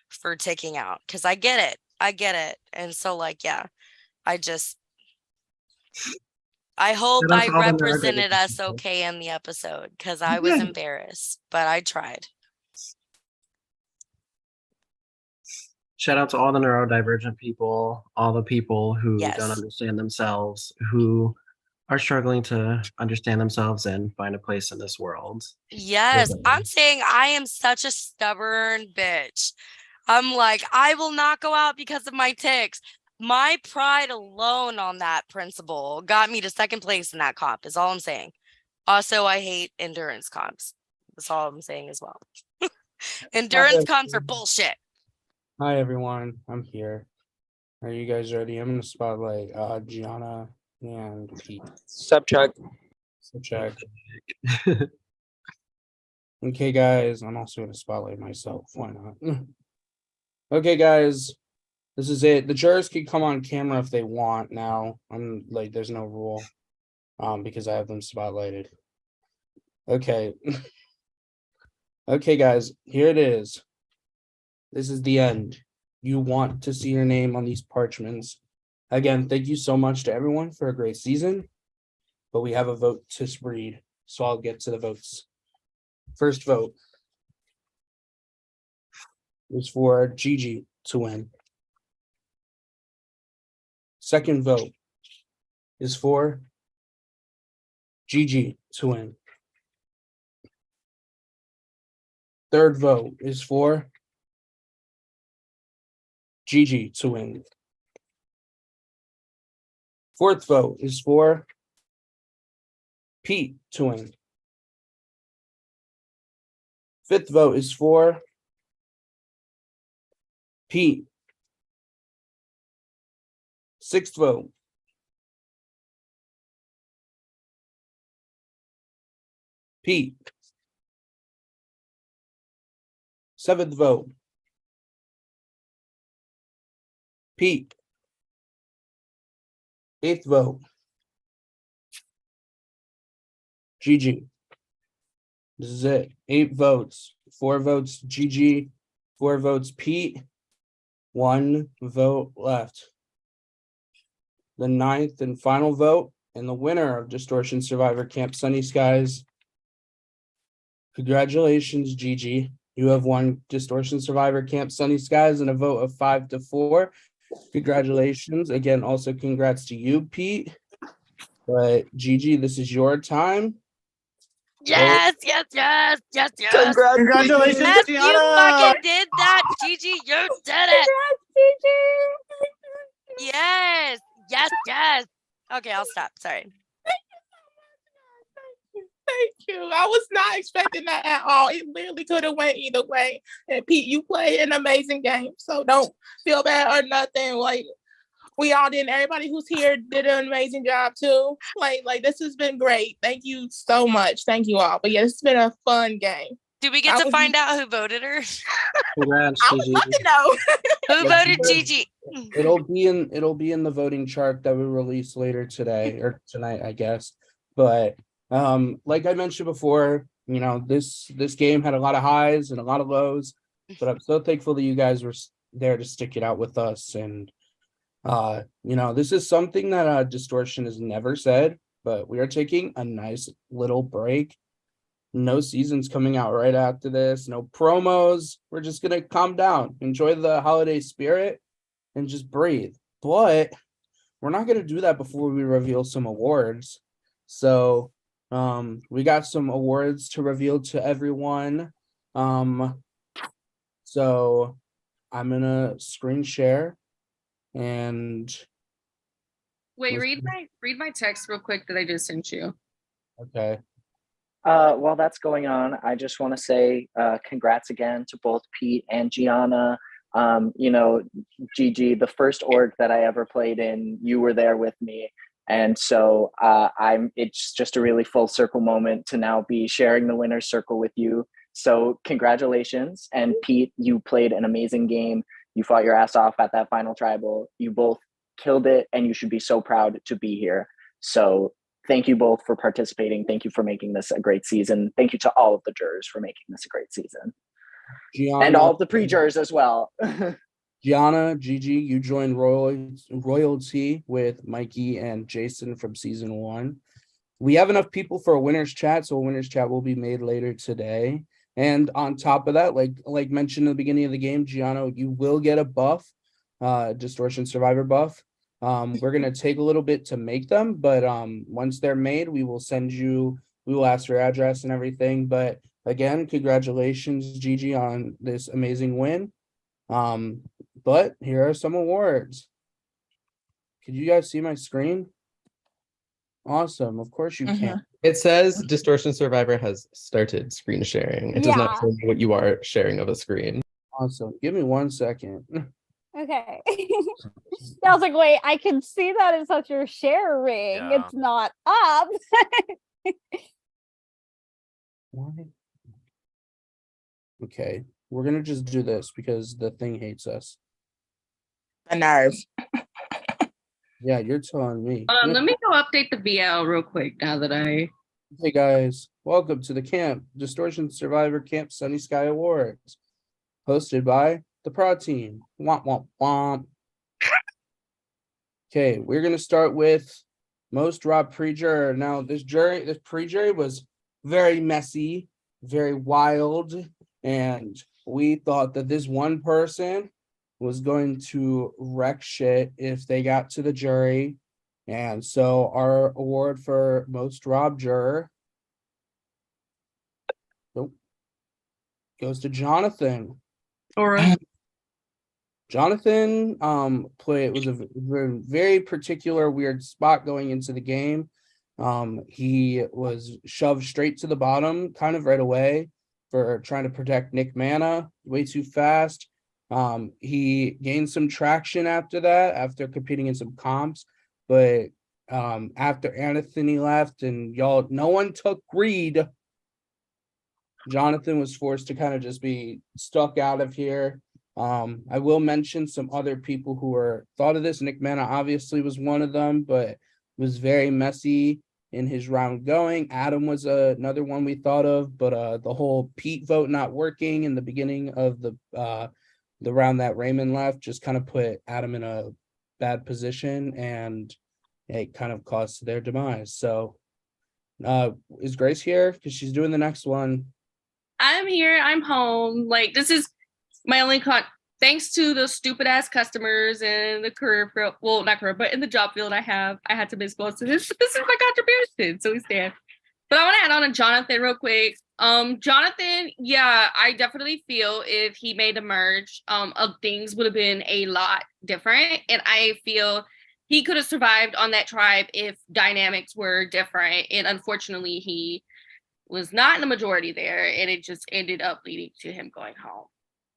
for ticking out. Cause I get it. And so like, yeah, I hope Shout out I to all the represented neurodivergent us people. okay in the episode because I was Yeah. embarrassed, but I tried. Shout out to all the neurodivergent people, all the people who don't Yes. understand themselves, who are struggling to understand themselves and find a place in this world. Yes, I'm saying I am such a stubborn bitch. I'm like, I will not go out because of my ticks. My pride alone on that principle got me to second place in that comp, is all I'm saying. Also, I hate endurance comps. That's all I'm saying as well. Endurance comps are bullshit. Hi everyone, I'm here. Are you guys ready? I'm gonna spotlight Gianna and Pete. Subcheck. So check. Okay, guys, I'm also gonna spotlight myself. Why not? Okay, guys, this is it. The jurors can come on camera if they want now. I'm like, there's no rule, because I have them spotlighted. Okay. Okay, guys, here it is. This is the end. You want to see your name on these parchments. Again, thank you so much to everyone for a great season, but we have a vote to read, so I'll get to the votes. First vote is for Gigi to win. Second vote is for Gigi to win. Third vote is for Gigi to win. Fourth vote is for Pete to win. Fifth vote is for Pete. Sixth vote. Pete. Seventh vote. Pete. Eighth vote. Gigi. This is it. 8 votes. 4 votes Gigi. 4 votes Pete. 1 vote left. The 9th and final vote, and the winner of Distortion Survivor Camp Sunny Skies. Congratulations, Gigi. You have won Distortion Survivor Camp Sunny Skies in a vote of 5-4. Congratulations. Again, also congrats to you, Pete. But Gigi, this is your time. Yes. Congratulations, Yes, you Gianna! fucking did that, Gigi. You did it. Yes. Okay, I'll stop. Sorry. Thank you. I was not expecting that at all. It literally could have went either way. And Pete, you played an amazing game. So don't feel bad or nothing. Like we all did. Everybody who's here did an amazing job too. Like this has been great. Thank you so much. Thank you all. But yeah, it's been a fun game. Did we get to find out who voted her? Congrats, I would Gigi. love to know. Who voted Gigi? It'll be in the voting chart that we release later today or tonight, I guess. But like I mentioned before, this game had a lot of highs and a lot of lows, but I'm so thankful that you guys were there to stick it out with us. And this is something that Distortion has never said, but we are taking a nice little break. No seasons coming out right after this, no promos. We're just gonna calm down, enjoy the holiday spirit, and just breathe. But we're not gonna do that before we reveal some awards. So We got some awards to reveal to everyone. So I'm gonna screen share and Wait, let's- read my text real quick that I just sent you. okay. While that's going on, I just want to say congrats again to both Pete and Gianna. You know, Gigi, the first org that I ever played in, you were there with me. And so it's just a really full circle moment to now be sharing the winner's circle with you. So congratulations. And Pete, you played an amazing game. You fought your ass off at that final tribal. You both killed it, and you should be so proud to be here. So thank you both for participating. Thank you for making this a great season. Thank you to all of the jurors for making this a great season. Gianna, And all of the pre-jurors as well. Gianna, Gigi, you joined royalty with Mikey and Jason from season 1. We have enough people for a winner's chat, so a winner's chat will be made later today. And on top of that, like mentioned in the beginning of the game, Gianna, you will get a buff, Distortion Survivor buff. We're gonna take a little bit to make them, but once they're made, we will ask your address and everything. But again, congratulations, Gigi, on this amazing win. But here are some awards. Could you guys see my screen? Awesome. Of course you can. It says Distortion Survivor has started screen sharing. It does not show me what you are sharing of a screen. Awesome. Give me 1 second. Okay. I was like, wait, I can see that it says you're sharing. Yeah. It's not up. Why? Okay, we're gonna just do this because the thing hates us. The nerve. Yeah, you're telling me. Let me go update the VL real quick now that I. Hey guys, welcome to the camp Distortion Survivor Camp Sunny Sky Awards, hosted by the Pro Team. Womp womp womp. Okay, we're gonna start with most robbed pre-juror. Now, this pre-jury was very messy, very wild, and we thought that this one person was going to wreck shit if they got to the jury. And so our award for most robbed juror goes to Jonathan. All right. Jonathan was a very particular weird spot going into the game. He was shoved straight to the bottom kind of right away for trying to protect Nick Mana way too fast. He gained some traction after that, after competing in some comps, but after Anthony left and no one took greed, Jonathan was forced to kind of just be stuck out of here. I will mention some other people who were thought of this. Nick Mana obviously was one of them, but was very messy in his round going. Adam was another one we thought of, but the whole Pete vote not working in the beginning of the round that Raymond left just kind of put Adam in a bad position, and it kind of caused their demise. So is Grace here? Because she's doing the next one. I'm here. I'm home. Like, this is my only thanks to the stupid ass customers and the career field, well, not career, but in the job field I had to miss most of this. This is my contribution. So we stand. But I want to add on to Jonathan real quick. Jonathan, yeah, I definitely feel if he made a merge, things would have been a lot different. And I feel he could have survived on that tribe if dynamics were different. And unfortunately, he was not in the majority there, and it just ended up leading to him going home.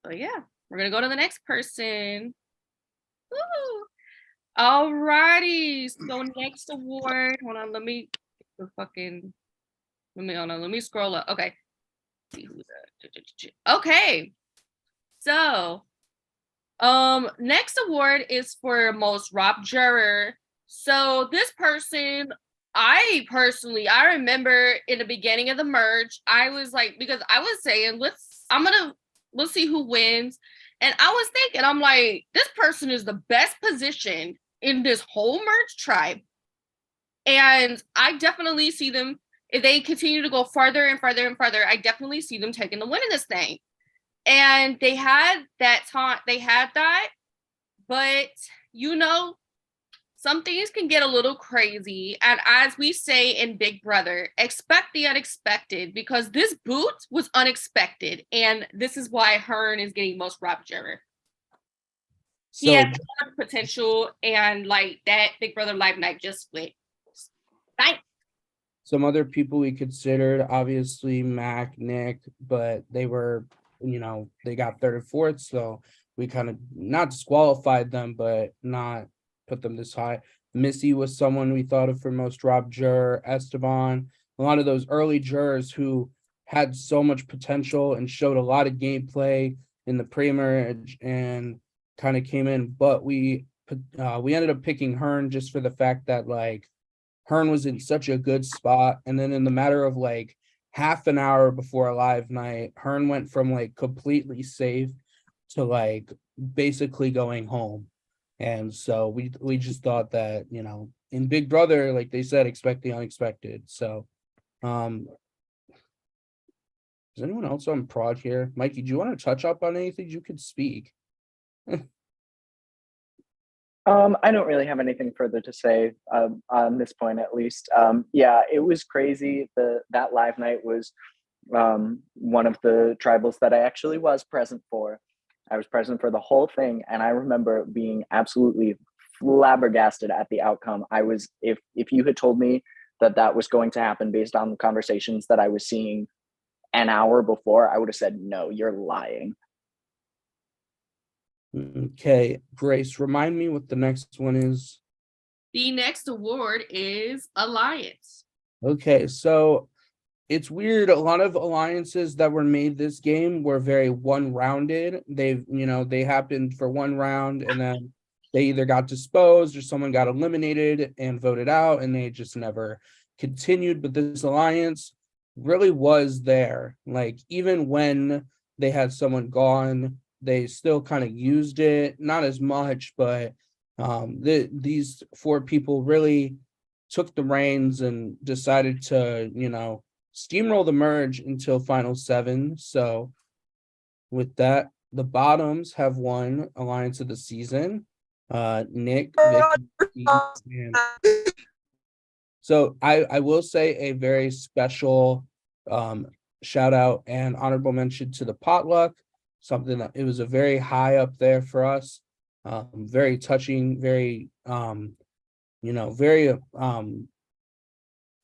So yeah, we're gonna go to the next person. Woo! All righty. So next award. Hold on, let me scroll up. Okay. Let's see who's that. Okay. So next award is for most robbed juror. So this person, I remember in the beginning of the merge, I was like, because I was saying, let's see who wins. And I was thinking, I'm like, this person is the best positioned in this whole merge tribe. And I definitely see them, if they continue to go farther and farther and farther, I definitely see them taking the win in this thing. And they had that, but some things can get a little crazy. And as we say in Big Brother, expect the unexpected, because this boot was unexpected. And this is why Hearn is getting most Roger. He So has a lot of potential, and like that Big Brother Live Night just went. Night. some other people we considered, obviously Mac, Nick, but they were, they got third and fourth, so we kind of not disqualified them, but not put them this high. Missy was someone we thought of for most Rob juror, Esteban, a lot of those early jurors who had so much potential and showed a lot of gameplay in the pre-merge and kind of came in, but we ended up picking Hearn just for the fact that like Hearn was in such a good spot, and then in the matter of like half an hour before a live night, Hearn went from like completely safe to like basically going home. And so we just thought that, in Big Brother, like they said, expect the unexpected. So is anyone else on prod here? Mikey, do you want to touch up on anything? You could speak. I don't really have anything further to say on this point, at least. Yeah, it was crazy. That live night was one of the tribals that I actually was present for. I was present for the whole thing, and I remember being absolutely flabbergasted at the outcome. I was, if you had told me that was going to happen based on the conversations that I was seeing an hour before, I would have said, no, you're lying. Okay, Grace, remind me what the next one is. The next award is Alliance. Okay, so it's weird. A lot of alliances that were made this game were very one-rounded. They happened for one round, and then they either got disposed or someone got eliminated and voted out, and they just never continued. But this alliance really was there. Like, even when they had someone gone, they still kind of used it, not as much, but these four people really took the reins and decided to, steamroll the merge until final 7. So with that, the bottoms have won Alliance of the Season. Nick, Vicky, and so I will say a very special shout out and honorable mention to the potluck. Something that it was a very high up there for us, very touching, very very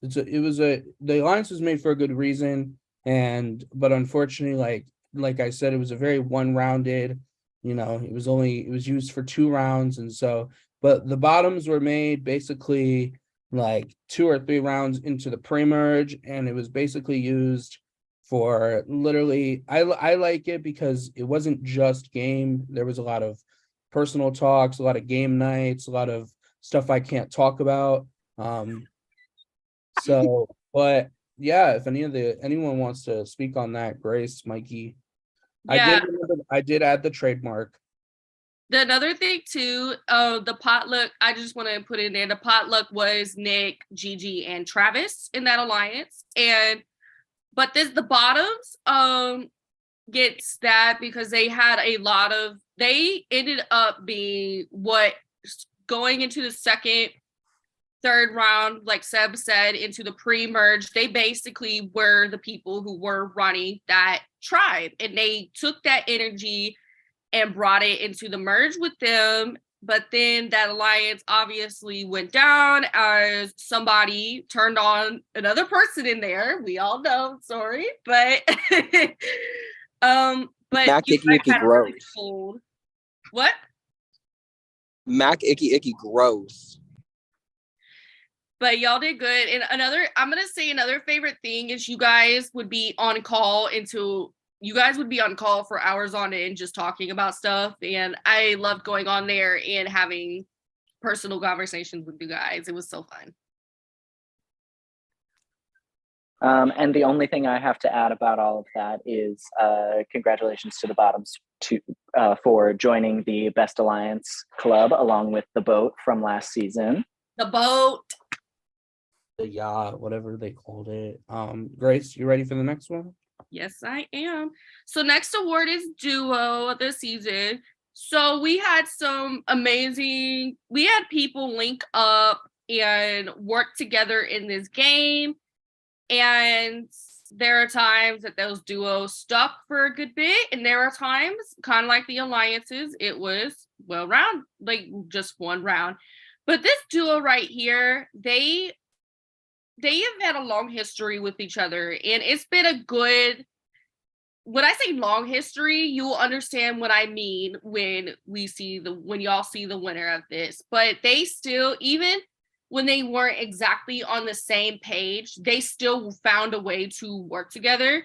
the alliance was made for a good reason, but unfortunately, like I said, it was a very one-rounded, it was used for 2 rounds, and so, but the bottoms were made basically like 2 or 3 rounds into the pre-merge, and it was basically used for literally, I like it because it wasn't just game. There was a lot of personal talks, a lot of game nights, a lot of stuff I can't talk about. So, but yeah, if anyone wants to speak on that, Grace, Mikey. Yeah. I did add the trademark. Another thing too, the potluck, I just want to put in there, the potluck was Nick, Gigi, and Travis in that alliance. But the bottoms gets that because they had they ended up being going into the second, third round, like Seb said, into the pre-merge, they basically were the people who were running that tribe, and they took that energy and brought it into the merge with them. But then that alliance obviously went down as somebody turned on another person in there. We all know, sorry, but Mac Icky Icky gross. What? Mac Icky Icky gross. But y'all did good. And I'm gonna say another favorite thing is you guys would be on call for hours on end just talking about stuff. And I loved going on there and having personal conversations with you guys. It was so fun. And the only thing I have to add about all of that is congratulations to the bottoms for joining the Best Alliance Club along with the boat from last season. The boat. The yacht, whatever they called it. Grace, you ready for the next one? Yes, I am. So next award is Duo of the Season. So we had we had people link up and work together in this game. And there are times that those duos stuck for a good bit. And there are times, kind of like the alliances, it was like just one round. But this duo right here, they have had a long history with each other. And it's been a good, when I say long history, you will understand what I mean when y'all see the winner of this. But they still, even when they weren't exactly on the same page, they still found a way to work together.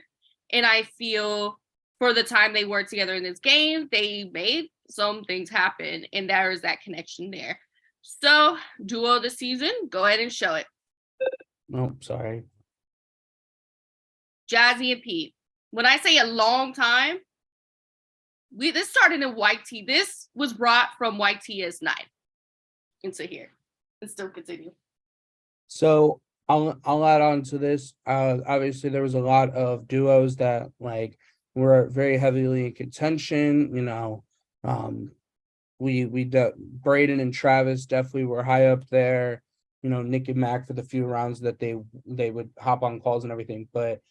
And I feel for the time they worked together in this game, they made some things happen, and there is that connection there. So, duo of the season, go ahead and show it. Oh, sorry. Jazzy and Pete. When I say a long time, this started in White Tea. This was brought from White Tea as 9 into here. And still continue. So I'll add on to this. Obviously there was a lot of duos that like were very heavily in contention. You know, Braden and Travis definitely were high up there. You know, Nick and Mac for the few rounds that they would hop on calls and everything. But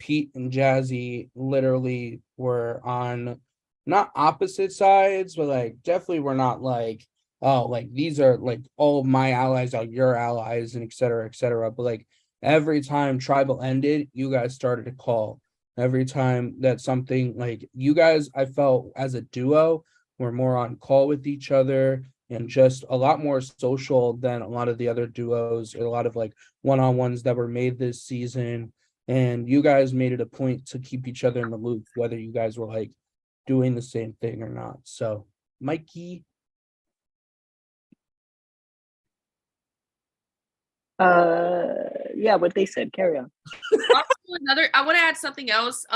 Pete and Jazzy literally were on not opposite sides, but like definitely were not like, oh, like these are like all of my allies are your allies and et cetera, et cetera. But like every time tribal ended, you guys started to call. Every time that something like you guys, I felt as a duo, were more on call with each other and just a lot more social than a lot of the other duos or a lot of like one-on-ones that were made this season. And you guys made it a point to keep each other in the loop, whether you guys were like doing the same thing or not. So, Mikey. Yeah, what they said. Carry on. I want to add something else.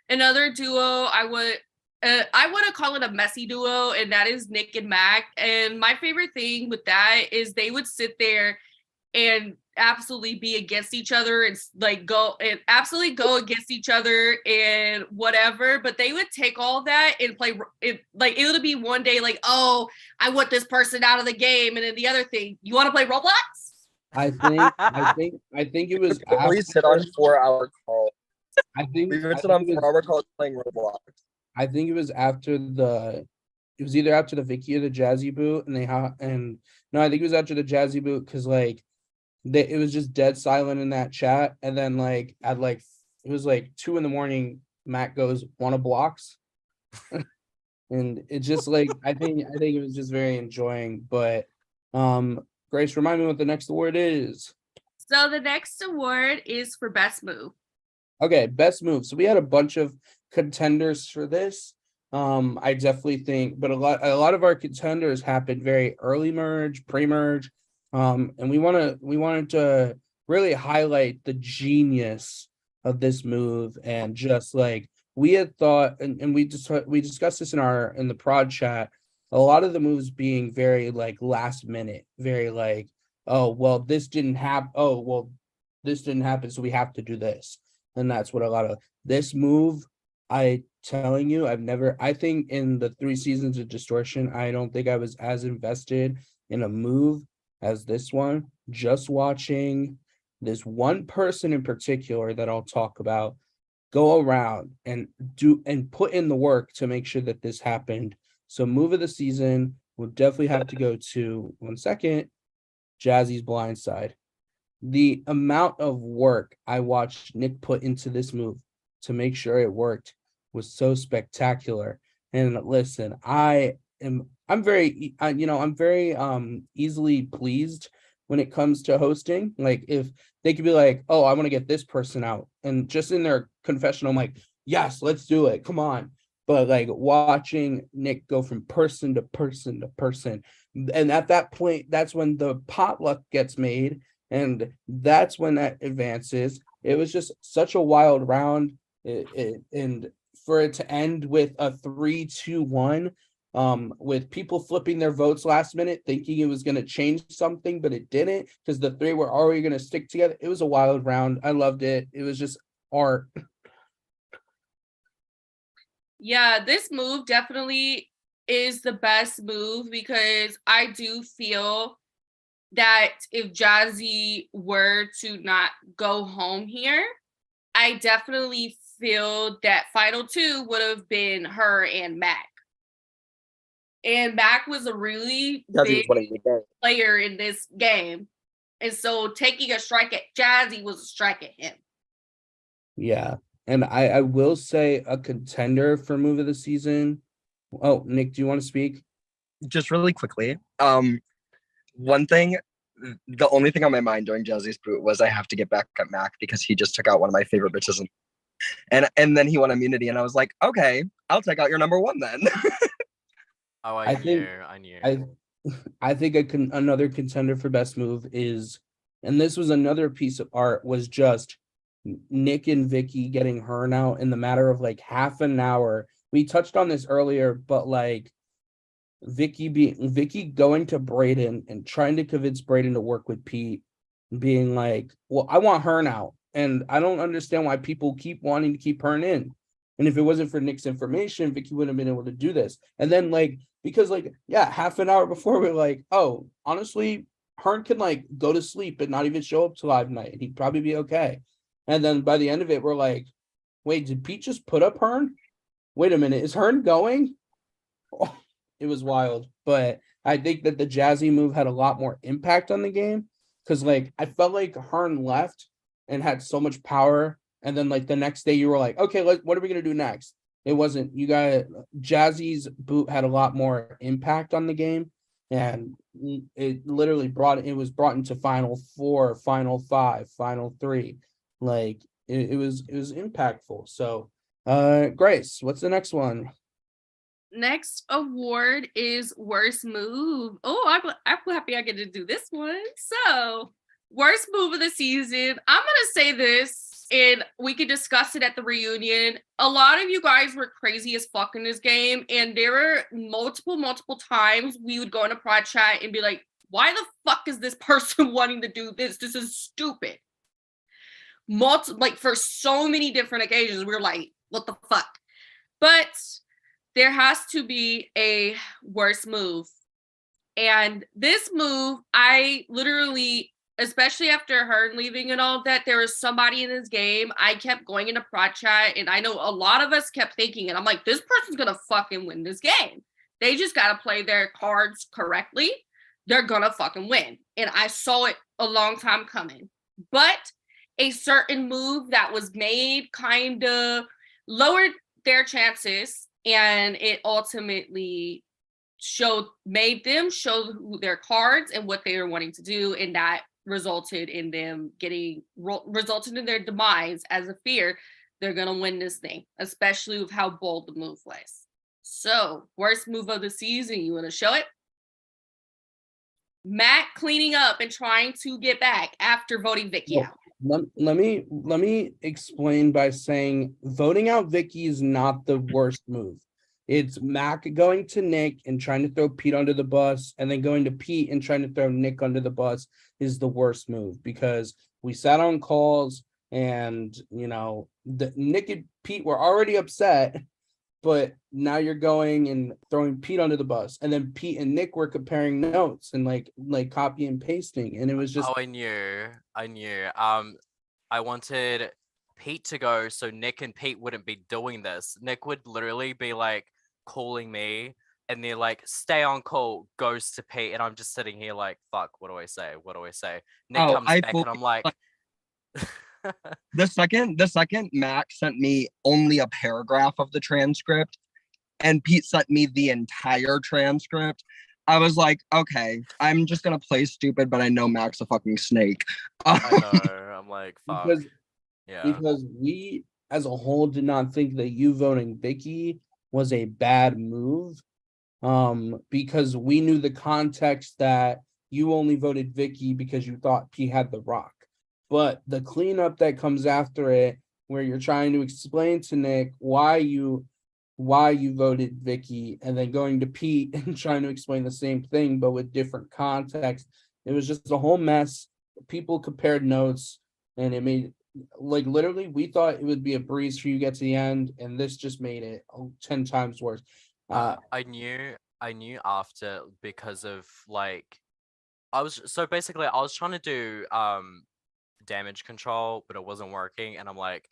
Another duo I want to call it a messy duo, and that is Nick and Mac. And my favorite thing with that is they would sit there and absolutely be against each other and like go against each other and whatever, but they would take all that and play it. Like it would be one day like, oh, I want this person out of the game, and then the other thing, you want to play Roblox? I think it was Please sit on 4-hour call. I think we would sit on 4-hour calls playing Roblox. I think it was either after the Vicky or the Jazzy boot, and I think it was after the Jazzy boot because like it was just dead silent in that chat, and then like at like it was like 2 a.m, Matt goes, "Wanna blocks?" And it just like I think it was just very enjoying. But Grace, remind me what the next award is. So the next award is for best move. Okay, best move. So we had a bunch of contenders for this. I definitely think, but a lot of our contenders happened very early merge, pre-merge. And we wanted to really highlight the genius of this move, and just like we had thought, and we discussed this in the prod chat, a lot of the moves being very like last minute, very like, oh well, this didn't happen. Oh well, this didn't happen, so we have to do this. And that's what a lot of this move, I telling you, I think in the 3 seasons of Distortion, I don't think I was as invested in a move as this one. Just watching this one person in particular that I'll talk about go around and put in the work to make sure that this happened. So move of the season will definitely have to go to, one second, Jazzy's Blindside. The amount of work I watched Nick put into this move to make sure it worked was so spectacular. And listen, I'm very easily pleased when it comes to hosting. Like if they could be like, oh, I want to get this person out, and just in their confessional, I'm like, yes, let's do it, come on. But like watching Nick go from person to person to person, and at that point, that's when the potluck gets made, and that's when that advances. It was just such a wild round, and for it to end with a 3-2-1, with people flipping their votes last minute, thinking it was going to change something, but it didn't, because the 3 were already going to stick together. It was a wild round. I loved it. It was just art. Yeah, this move definitely, is the best move because I do feel that if Jazzy were to not go home here, I definitely feel that final two would have been her and Mac. And Mac was a really big player in this game. And so taking a strike at Jazzy was a strike at him. Yeah. And I will say a contender for move of the season. Oh, Nick, do you want to speak? Just really quickly. One thing, the only thing on my mind during Jazzy's boot was I have to get back at Mac because he just took out one of my favorite bitches. And then he won immunity, and I was like, okay, I'll take out your number one then. Oh, I knew. I think another contender for best move is, and this was another piece of art, was just Nick and Vicky getting Hearn out in the matter of like half an hour. We touched on this earlier, but like Vicky going to Brayden and trying to convince Brayden to work with Pete, being like, well, I want Hearn out, and I don't understand why people keep wanting to keep Hearn in. And if it wasn't for Nick's information, Vicky wouldn't have been able to do this. And then like, because like, yeah, half an hour before we're like, oh, honestly, Hearn can like go to sleep and not even show up to live night, and he'd probably be okay. And then by the end of it, we're like, wait, did Pete just put up Hearn? Wait a minute, is Hearn going? Oh, it was wild. But I think that the Jazzy move had a lot more impact on the game, because like I felt like Hearn left and had so much power, and then like the next day you were like, okay, what are we gonna do next? It wasn't. You got Jazzy's boot had a lot more impact on the game, and it literally was brought into Final Four, Final Five, Final Three. Like it was impactful. So Grace, what's the next one? Next award is worst move. Oh, I'm happy I get to do this one. So, worst move of the season. I'm gonna say this, and we can discuss it at the reunion. A lot of you guys were crazy as fuck in this game, and there were multiple times we would go in a prod chat and be like, "Why the fuck is this person wanting to do this? This is stupid." Like for so many different occasions, we were like, "What the fuck?" But there has to be a worse move. And this move, I literally, especially after her leaving and all that, there was somebody in this game. I kept going into prod chat, and I know a lot of us kept thinking, and I'm like, this person's gonna fucking win this game. They just gotta play their cards correctly. They're gonna fucking win. And I saw it a long time coming. But a certain move that was made kind of lowered their chances, and it ultimately made them show their cards and what they were wanting to do, and that resulted in them resulted in their demise as a fear. They're gonna win this thing, especially with how bold the move was. So, worst move of the season, you want to show it? Matt cleaning up and trying to get back after voting Vicky out. Let me explain by saying voting out Vicky is not the worst move. It's Mac going to Nick and trying to throw Pete under the bus, and then going to Pete and trying to throw Nick under the bus is the worst move, because we sat on calls and Nick and Pete were already upset, but now you're going and throwing Pete under the bus, and then Pete and Nick were comparing notes and like copy and pasting, and it was just. Oh, I knew. I wanted Pete to go so Nick and Pete wouldn't be doing this. Nick would literally be like calling me, and they're like, "Stay on call," goes to Pete, and I'm just sitting here like, "Fuck, what do I say? What do I say?" Nick comes back, and I'm like. The second Mac sent me only a paragraph of the transcript and Pete sent me the entire transcript, I was like, okay, I'm just gonna play stupid, but I know Mac's a fucking snake. I know. I'm like, fuck. Because we as a whole did not think that you voting Vicky was a bad move. Because we knew the context that you only voted Vicky because you thought Pete had the rock. But the cleanup that comes after it, where you're trying to explain to Nick why you voted Vicky, and then going to Pete and trying to explain the same thing but with different context, it was just a whole mess. People compared notes, and it made literally we thought it would be a breeze for you to get to the end, and this just made it 10 times worse. I knew after because of like I was trying to do damage control, but it wasn't working, and I'm like,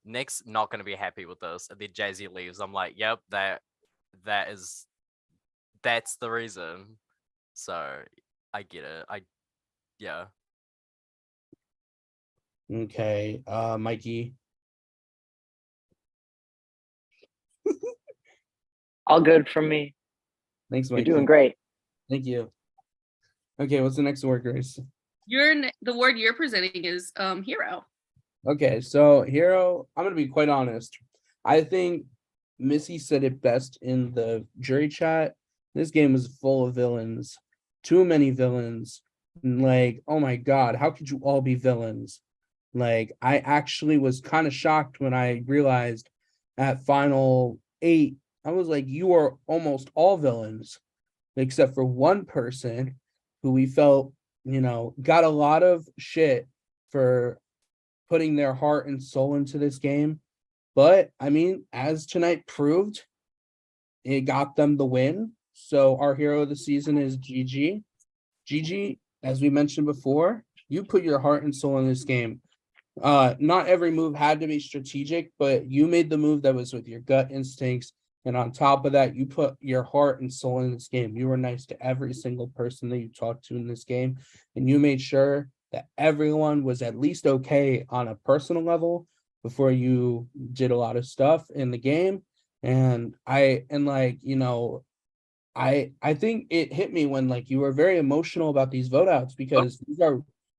Nick's not gonna be happy with this. And then Jazzy leaves. I'm like, yep, that's the reason. So I get it. Yeah. Okay, Mikey. All good from me. Thanks, You're Mikey. doing great. Thank you. Okay, what's the next word, Grace? The word you're presenting is hero. Okay, so hero, I'm gonna be quite honest. I think Missy said it best in the jury chat. This game is full of villains. Too many villains. Like, oh my god, how could you all be villains? Like, I actually was kind of shocked when I realized at final 8, I was like, you are almost all villains, except for one person who we felt, got a lot of shit for putting their heart and soul into this game. But I mean, as tonight proved, it got them the win. So our hero of the season is GG. GG, as we mentioned before, you put your heart and soul in this game. Not every move had to be strategic, but you made the move that was with your gut instincts. And on top of that, you put your heart and soul in this game. You were nice to every single person that you talked to in this game. And you made sure that everyone was at least okay on a personal level before you did a lot of stuff in the game. And I think it hit me when like you were very emotional about these vote outs, because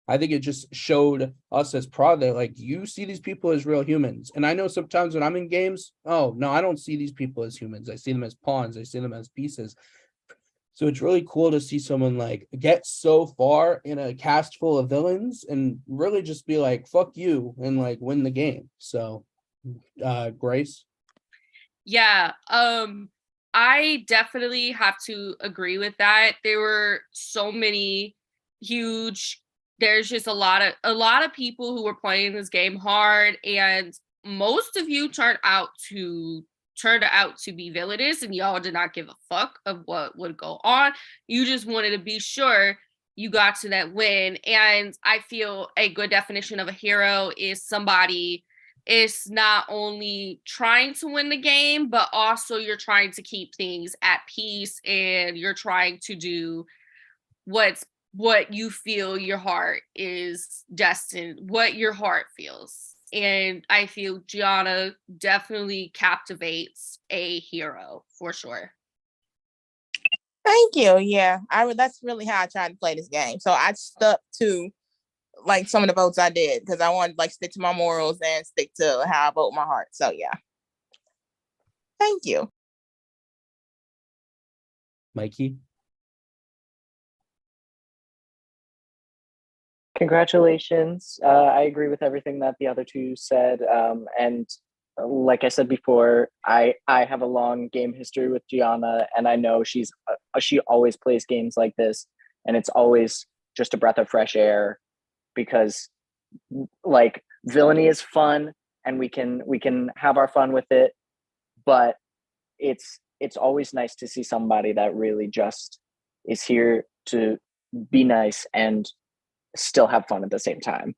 I think it just showed us as prod that like you see these people as real humans. And I know sometimes when I'm in games, oh no, I don't see these people as humans. I see them as pawns. I see them as pieces. So it's really cool to see someone like get so far in a cast full of villains and really just be like, fuck you, and like win the game. So Grace. Yeah. I definitely have to agree with that. There were so many huge, there's just a lot of people who were playing this game hard, and most of you turned out to be villainous, and y'all did not give a fuck of what would go on. You just wanted to be sure you got to that win. And I feel a good definition of a hero is somebody is not only trying to win the game, but also you're trying to keep things at peace, and you're trying to do what you feel your heart is destined, what your heart feels. And I feel Gianna definitely captivates a hero for sure. Thank you. Yeah, that's really how I tried to play this game. So I stuck to like some of the votes I did because I wanted to like stick to my morals and stick to how I vote my heart. So yeah. Thank you. Mikey. Congratulations. I agree with everything that the other two said. And like I said before, I have a long game history with Gianna, and I know she always plays games like this, and it's always just a breath of fresh air, because like villainy is fun and we can have our fun with it, but it's always nice to see somebody that really just is here to be nice and still have fun at the same time.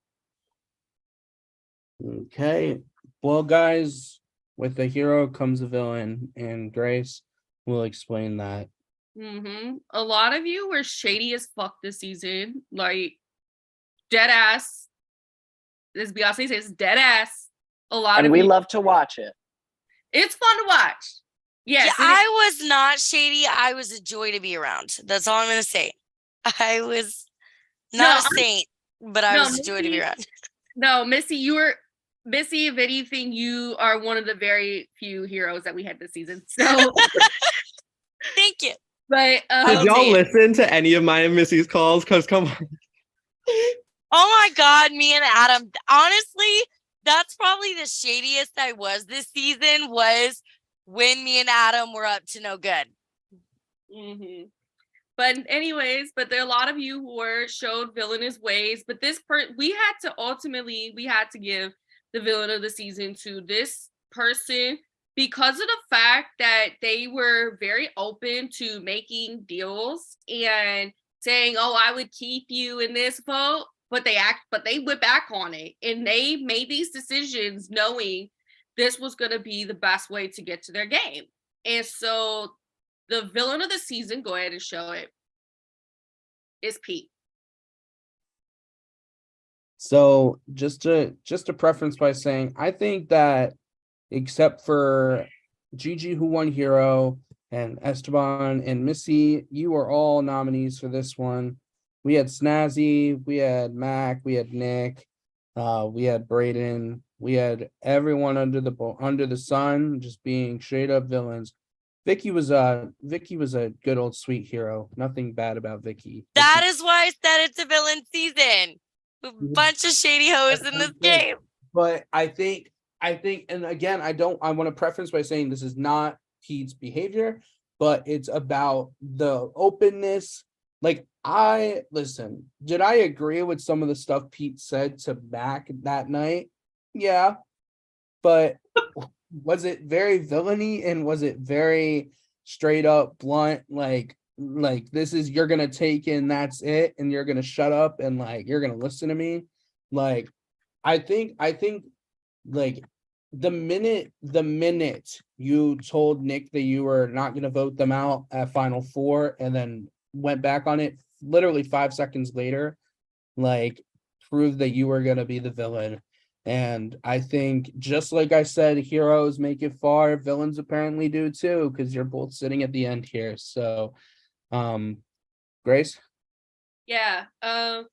Okay. Well, guys, with the hero comes a villain, and Grace will explain that. A lot of you were shady as fuck this season, like dead ass. As Beyonce says, dead ass. A lot of we you. love to watch it. It's fun to watch. Yes, Yeah, I was not shady. I was a joy to be around. That's all I'm going to say. I was not a saint, but I was a joy to be around. No, Missy, if anything, you are one of the very few heroes that we had this season. So thank you. But did y'all listen to any of mine and Missy's calls? Because come on. Oh my God, me and Adam. Honestly, that's probably the shadiest I was this season, was when me and Adam were up to no good. But anyways, there are a lot of you who showed villainous ways. But we had to give the villain of the season to this person, because of the fact that they were very open to making deals and saying, "Oh, I would keep you in this vote," but they went back on it, and they made these decisions knowing this was going to be the best way to get to their game. And so the villain of the season, go ahead and show it, is Pete. So just to preference by saying, I think that except for Gigi, who won Hero, and Esteban and Missy, you are all nominees for this one. We had Snazzy, we had Mac, we had Nick, we had Braden, we had everyone under the sun just being straight up villains. Vicky was a good old sweet hero. Nothing bad about Vicky. That is why I said it's a villain season. A bunch of shady hoes in this game. But I think, and again, I want to preface by saying this is not Pete's behavior, but it's about the openness. Like, did I agree with some of the stuff Pete said to Mac that night? Yeah. But was it very villainy, and was it very straight up blunt, like this is, you're gonna take in, that's it, and you're gonna shut up and like you're gonna listen to me? Like, I think like the minute you told Nick that you were not gonna vote them out at Final Four and then went back on it literally 5 seconds later, like, proved that you were gonna be the villain. And I think, just like I said, heroes make it far, villains apparently do too, because you're both sitting at the end here. So Grace? Yeah. No,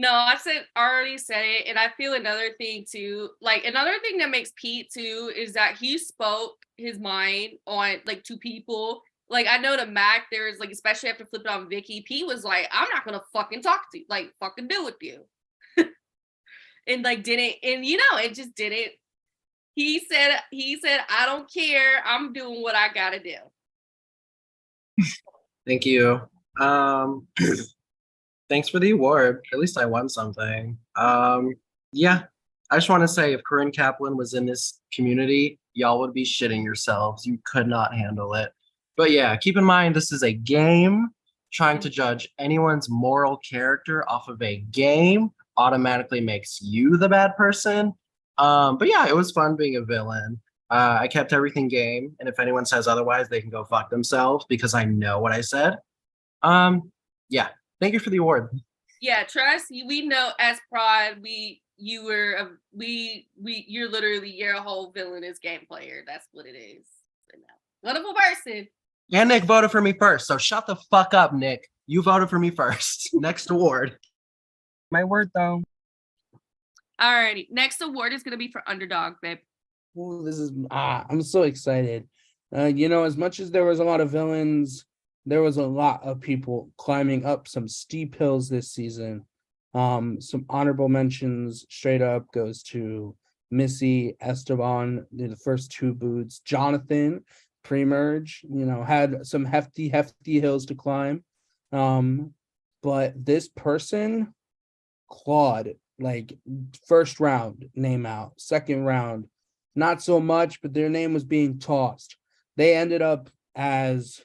I already said it, and I feel another thing too. Like, another thing that makes Pete too is that he spoke his mind on, like, to people. Like, I know to Mac, there's like, especially after flipping on Vicky, Pete was like, "I'm not gonna fucking talk to you, like, fucking deal with you." And like didn't, and it just didn't. He said, "I don't care. I'm doing what I gotta do." Thank you. Thanks for the award. At least I won something. Yeah, I just want to say, if Corinne Kaplan was in this community, y'all would be shitting yourselves. You could not handle it. But yeah, keep in mind, this is a game. Trying to judge anyone's moral character off of a game automatically makes you the bad person. But yeah, it was fun being a villain. I kept everything game, and if anyone says otherwise, they can go fuck themselves, because I know what I said. Yeah, thank you for the award. Yeah, trust. We know as Prod, you're a whole villainous game player. That's what it is. Wonderful person. And Nick voted for me first, so shut the fuck up, Nick. You voted for me first. Next award. My word, though. Alrighty, next award is gonna be for Underdog, babe. Ooh, this is I'm so excited. As much as there was a lot of villains, there was a lot of people climbing up some steep hills this season. Some honorable mentions straight up goes to Missy, Esteban, the first two boots, Jonathan, pre-merge, had some hefty hills to climb. But this person, Claude, like, first round, name out. Second round, not so much, but their name was being tossed. They ended up as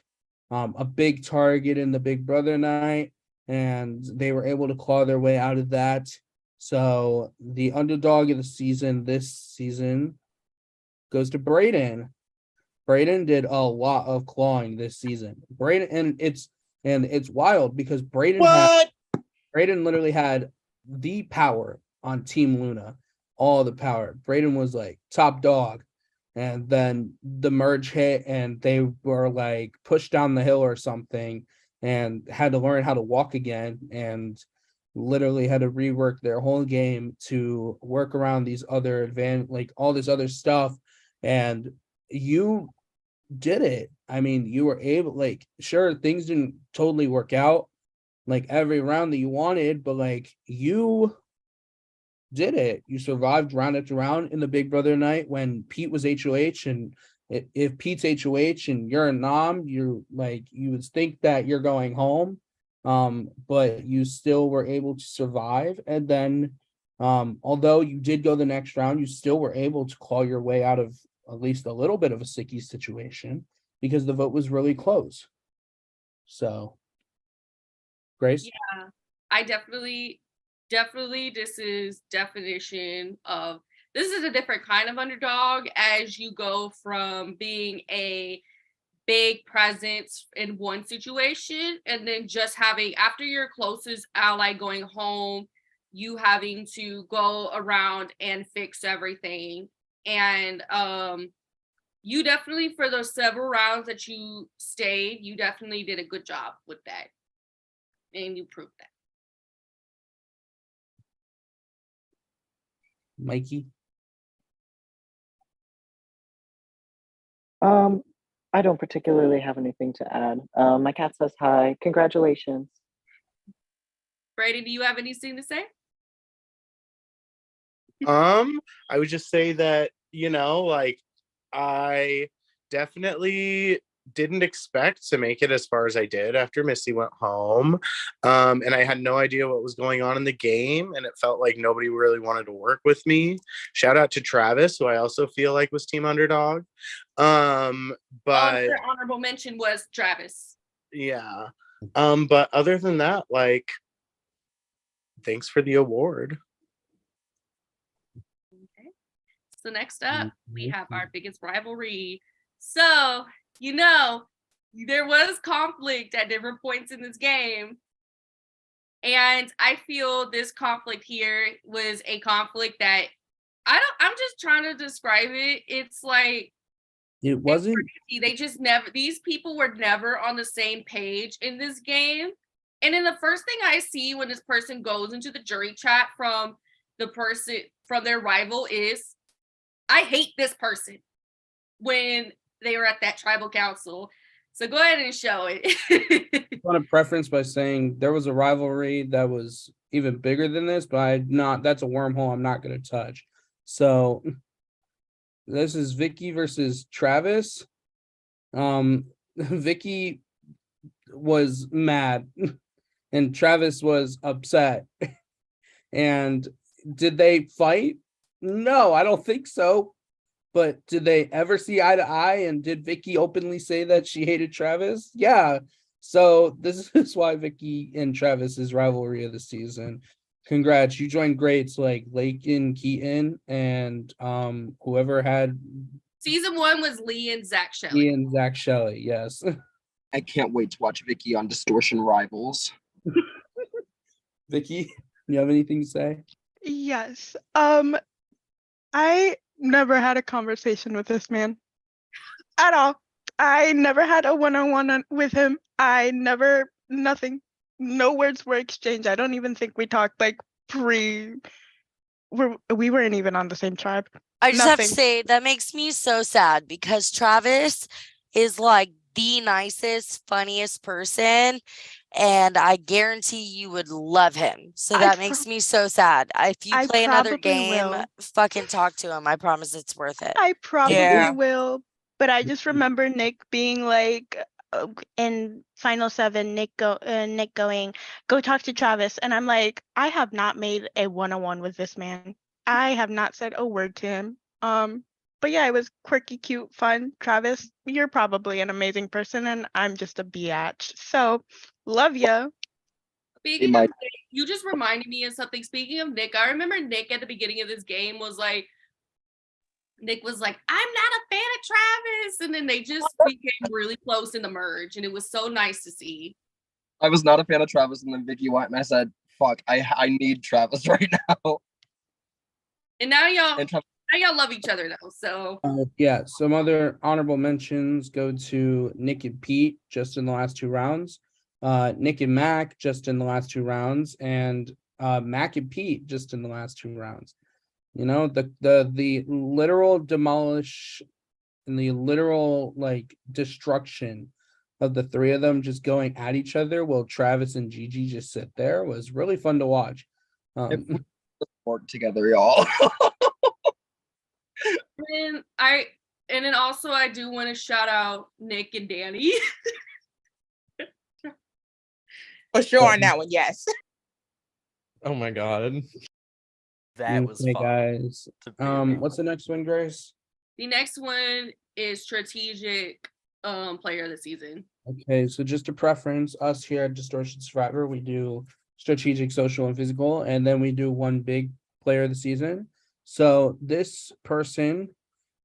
a big target in the Big Brother night, and they were able to claw their way out of that. So the underdog of the season this season goes to Braden. Braden did a lot of clawing this season. Braden, and it's wild because Braden literally had the power on Team Luna, all the power. Braden was like top dog, and then the merge hit, and they were like pushed down the hill or something, and had to learn how to walk again, and literally had to rework their whole game to work around these other all this other stuff. And you did it. I mean, you were able, like, sure, things didn't totally work out like every round that you wanted, but like, you did it. You survived round after round in the Big Brother night when Pete was HOH, and if Pete's HOH and you're a nom, you would think that you're going home, but you still were able to survive. And then although you did go the next round, you still were able to claw your way out of at least a little bit of a sticky situation because the vote was really close. So, Grace? Yeah, I definitely this is definition of this is a different kind of underdog as you go from being a big presence in one situation and then just having after your closest ally going home, you having to go around and fix everything. And you definitely for those several rounds that you stayed, you definitely did a good job with that. And you proved that. Mikey? I don't particularly have anything to add. My cat says hi. Congratulations. Brady, do you have anything to say? I would just say that, like I definitely didn't expect to make it as far as I did after Missy went home. And I had no idea what was going on in the game, and it felt like nobody really wanted to work with me. Shout out to Travis, who I also feel like was team underdog. But Another honorable mention was Travis. yeah. But other than that, like, thanks for the award. Okay. So next up, we have our biggest rivalry. So, there was conflict at different points in this game. And I feel this conflict here was a conflict that I'm just trying to describe it. It's like it wasn't. They just never, these people were never on the same page in this game. And then the first thing I see when this person goes into the jury chat from their rival is, I hate this person when they were at that tribal council. So go ahead and show it. I want to preference by saying there was a rivalry that was even bigger than this, but that's a wormhole I'm not going to touch. So this is Vicky versus Travis. Vicky was mad and Travis was upset. And did they fight? No, I don't think so. But did they ever see eye to eye? And did Vicky openly say that she hated Travis? Yeah. So this is why Vicky and Travis's rivalry of the season. Congrats, you joined greats like Lakin, Keaton, and whoever had season 1 was Lee and Zach Shelley. Lee and Zach Shelley, yes. I can't wait to watch Vicky on Distortion Rivals. Vicky, you have anything to say? Yes. I never had a conversation with this man at all. I never had a one-on-one with him. Nothing. No words were exchanged. I don't even think we talked like we weren't even on the same tribe. I just have to say that makes me so sad because Travis is like the nicest, funniest person, and I guarantee you would love him. So that makes me so sad. If you play another game, fucking talk to him. I promise it's worth it. I probably will, but I just remember Nick being like, in Final 7, Nick going, go talk to Travis. And I'm like, I have not made a one-on-one with this man. I have not said a word to him. But yeah, it was quirky, cute, fun. Travis, you're probably an amazing person, and I'm just a biatch. So, love ya. Speaking of Nick, you just reminded me of something. Speaking of Nick, I remember Nick at the beginning of this game was like, I'm not a fan of Travis. And then they just became really close in the merge. And it was so nice to see. I was not a fan of Travis, and then Vicky went and I said, fuck, I need Travis right now. And now y'all love each other though. So yeah, some other honorable mentions go to Nick and Pete just in the last 2 rounds. Nick and Mac just in the last 2 rounds, and Mac and Pete just in the last 2 rounds. You know, the literal demolish and the literal like destruction of the 3 of them just going at each other while Travis and Gigi just sit there was really fun to watch. Work together, y'all. And then also I do want to shout out Nick and Danny. For sure on that one, yes. Oh my god. That was fun. Guys. What's the next one, Grace? The next one is strategic player of the season. Okay, so just a preference, us here at Distortion Survivor, we do strategic, social, and physical, and then we do one big player of the season. So this person,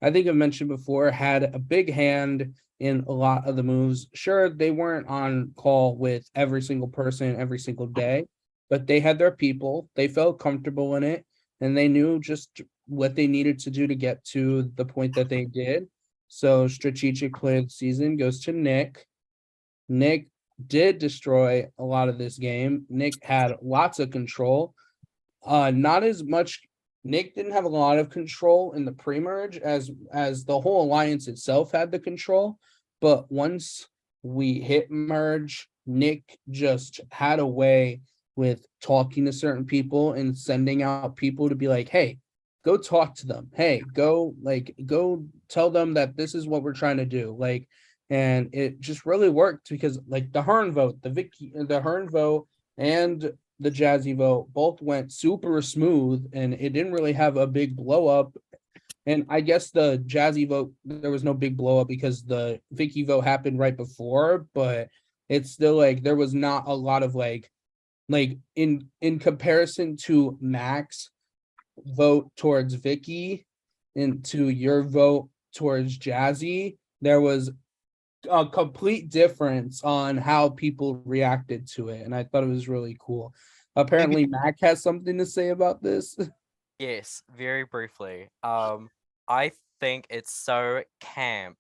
I think I've mentioned before, had a big hand in a lot of the moves. Sure, they weren't on call with every single person every single day, but they had their people, they felt comfortable in it, and they knew just what they needed to do to get to the point that they did. So strategic player of the season goes to Nick. Nick did destroy a lot of this game. Nick had lots of control. Not as much. Nick didn't have a lot of control in the pre-merge as the whole alliance itself had the control. But once we hit merge, Nick just had a way with talking to certain people and sending out people to be like, hey, go talk to them. Hey, go tell them that this is what we're trying to do. Like, and it just really worked because like the Hearn vote, the Hearn vote and the Jazzy vote both went super smooth and it didn't really have a big blow up. And I guess the Jazzy vote, there was no big blow up because the Vicky vote happened right before, but it's still like there was not a lot of like in comparison to Max vote towards Vicky and to your vote towards Jazzy, there was a complete difference on how people reacted to it, and I thought it was really cool. Apparently, Mac has something to say about this. Yes, very briefly. I think it's so camp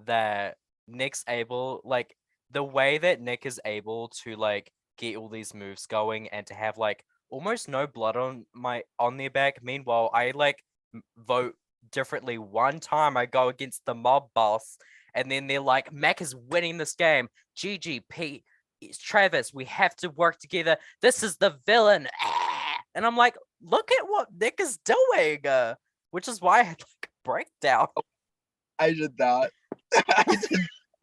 that Nick's able, like, the way that Nick is able to like get all these moves going and to have like almost no blood on their back. Meanwhile, I like vote differently. One time I go against the mob boss, and then they're like, Mac is winning this game. GG, Pete, it's Travis, we have to work together. This is the villain. And I'm like, look at what Nick is doing. Which is why I had like a breakdown. I did that.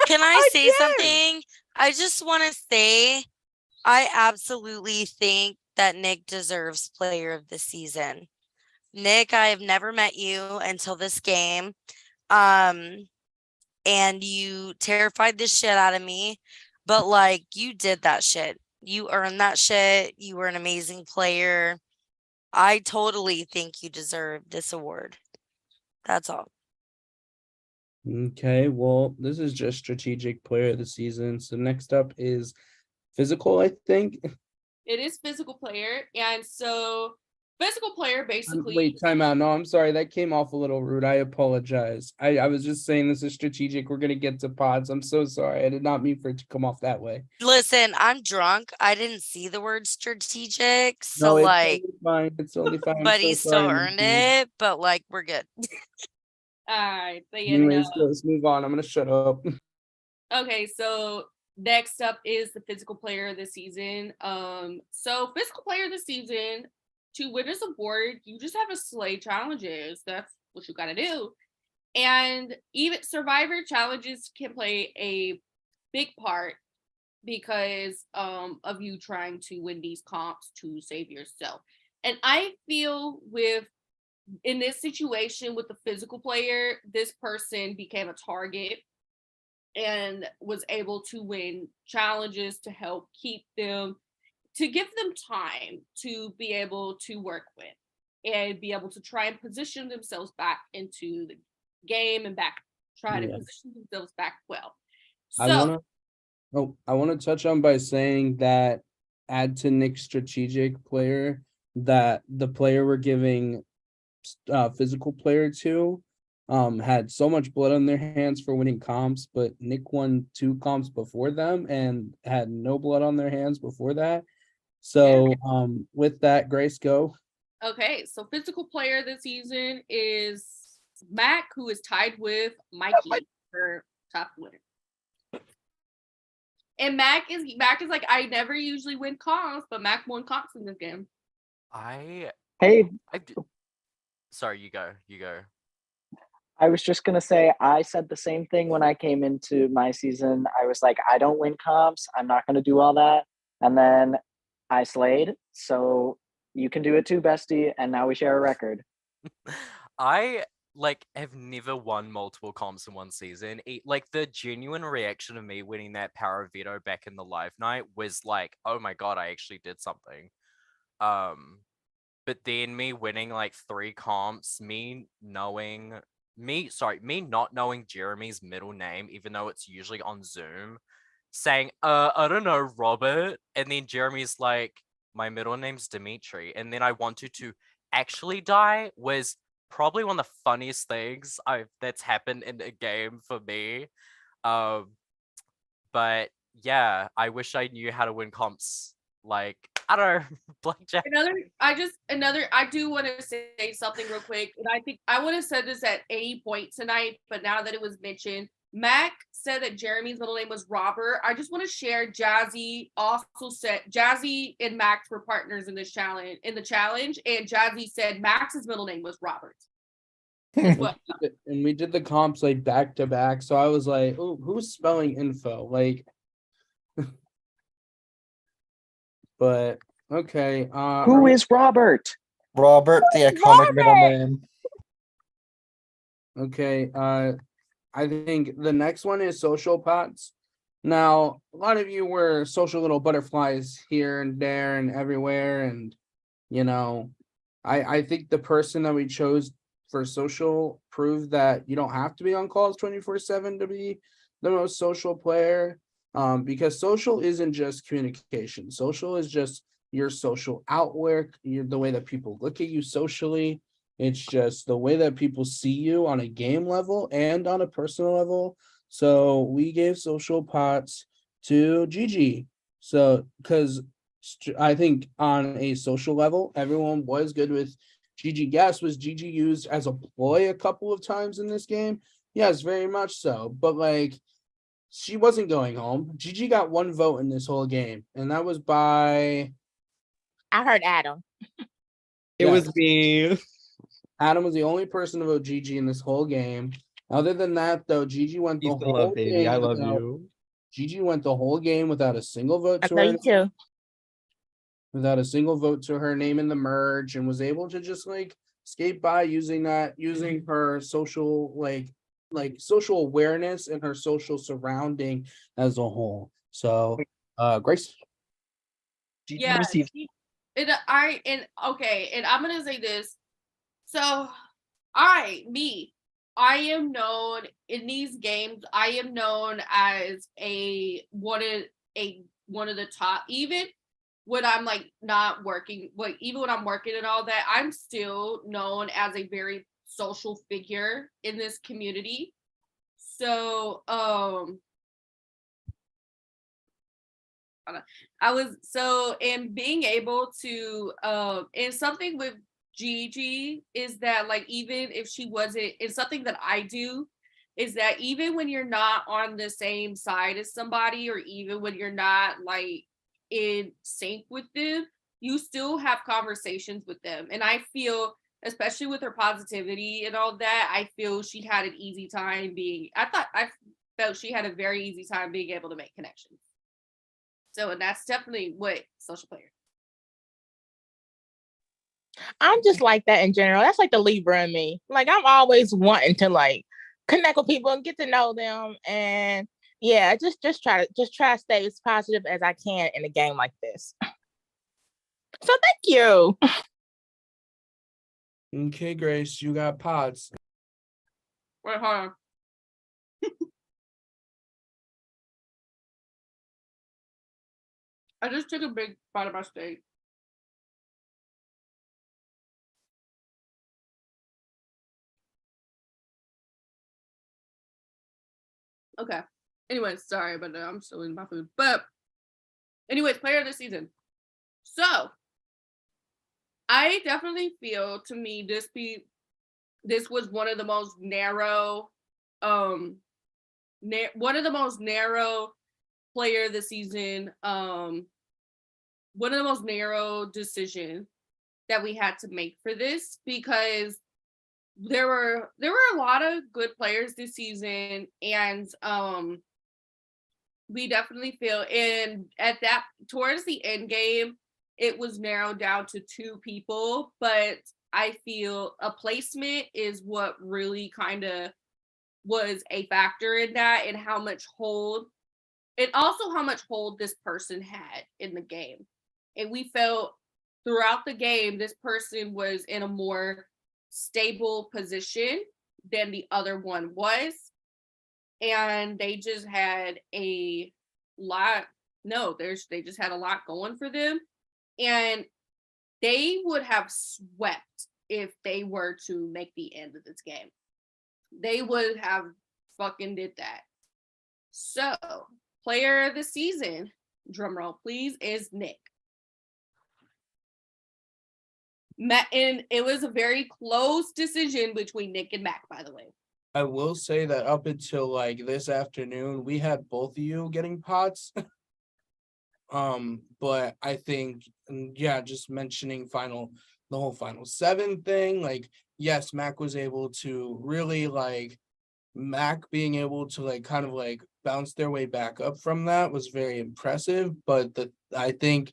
Can I say something? I just want to say, I absolutely think that Nick deserves player of the season. Nick, I have never met you until this game. And you terrified the shit out of me, but like you did that shit. You earned that shit. You were an amazing player. I totally think you deserve this award. That's all. Okay, well, this is just strategic player of the season. So next up is physical, I think. It is physical player, and so physical player basically. Wait, time out. No, I'm sorry. That came off a little rude. I apologize. I was just saying this is strategic. We're gonna get to pods. I'm so sorry. I did not mean for it to come off that way. Listen, I'm drunk. I didn't see the word strategic. So No, it's like totally fine. It's totally fine. I'm but so he still sorry, earned Nikki. it. But like we're good. All right, but yeah, Anyways, let's move on. I'm gonna shut up. Okay, so next up is the physical player of the season. So physical player of the season, to win this award, you just have to slay challenges. That's what you gotta do. And even survivor challenges can play a big part because of you trying to win these comps to save yourself. And I feel in this situation with the physical player, this person became a target and was able to win challenges to help keep them, to give them time to be able to work with and be able to try and position themselves back into the game and try to position themselves back well. So I wanna touch on by saying that add to Nick's strategic player that the player we're giving physical player to had so much blood on their hands for winning comps, but Nick won 2 comps before them and had no blood on their hands before that. So with that, Grace, go. okay, so physical player of the season is Mac, who is tied with Mikey for top winner. And Mac is like, I never usually win comps, but Mac won comps in this game. Sorry, you go. I was just gonna say, I said the same thing when I came into my season. I was like, I don't win comps. I'm not gonna do all that. And then I slayed. So you can do it too, bestie. And now we share a record. I like have never won multiple comps in one season. Like the genuine reaction of me winning that power of veto back in the live night was like, oh my god, I actually did something. But then me winning like 3 comps, me not knowing Jeremy's middle name, even though it's usually on Zoom, saying, I don't know, Robert. And then Jeremy's like, my middle name's Dimitri. And then I wanted to actually die was probably one of the funniest things that's happened in a game for me. But yeah, I wish I knew how to win comps. Like, I don't know, blackjack. I do want to say something real quick. And I think I would have said this at any point tonight, but now that it was mentioned, Mac said that Jeremy's middle name was Robert. I just want to share Jazzy also said Jazzy and Max were partners in the challenge, and Jazzy said Max's middle name was Robert. And we did the comps like back to back. So I was like, oh, who's spelling info? Like but okay. Who is Robert? Robert, the iconic middle name. Okay, I think the next one is social pots. Now, a lot of you were social little butterflies here and there and everywhere, and you know, I think the person that we chose for social proved that you don't have to be on calls 24/7 to be the most social player. Because social isn't just communication. Social is just your social outwork, the way that people look at you socially. It's just the way that people see you on a game level and on a personal level. So we gave social pots to Gigi. So, because I think on a social level, everyone was good with Gigi. Yes, was Gigi used as a ploy a couple of times in this game? Yes, very much so. But like, she wasn't going home. Gigi got 1 vote in this whole game, and that was by. I heard Adam. It was me. Adam was the only person to vote Gigi in this whole game. Other than that, though, Gigi went the Peace and whole love, baby. game. I love you. Gigi went the whole game without a single vote I to know her. you too. Without a single vote to her name in the merge, and was able to just like skate by using her social social awareness and her social surrounding as a whole. So Grace. Yeah, and I'm gonna say this. So I am known in these games, I am known as one of the top, even when I'm like not working, like even when I'm working and all that, I'm still known as a very social figure in this community. So and being able to and something with Gigi is that like even if she wasn't, it's something that I do is that even when you're not on the same side as somebody, or even when you're not like in sync with them, you still have conversations with them. And I feel, especially with her positivity and all that, I feel she had an easy time I felt she had a very easy time being able to make connections. So, and that's definitely what social player. I'm just like that in general. That's like the Libra in me. Like I'm always wanting to like connect with people and get to know them, and yeah, just try to stay as positive as I can in a game like this. So thank you. Okay, Grace, you got pods. Wait, hold on. I just took a big bite of my steak. Okay. Anyways, sorry, but I'm still eating my food. But anyways, player of the season. So I definitely feel, to me, this was one of the most narrow, one of the most narrow player of the season, one of the most narrow decision that we had to make for this, because there were a lot of good players this season, and we definitely feel, and at that towards the end game, it was narrowed down to 2 people, but I feel a placement is what really kind of was a factor in that, and how much hold, and also how much hold this person had in the game. And we felt throughout the game, this person was in a more stable position than the other one was. And they just had a lot, they just had a lot going for them. And they would have swept if they were to make the end of this game. They would have fucking did that. So, player of the season, drum roll please, is Nick. And it was a very close decision between Nick and Mac, by the way. I will say that up until like this afternoon, we had both of you getting pots. But I think, yeah, just mentioning the whole final 7 thing, like, yes, Mac was able to really Mac being able to kind of bounce their way back up from that was very impressive. But I think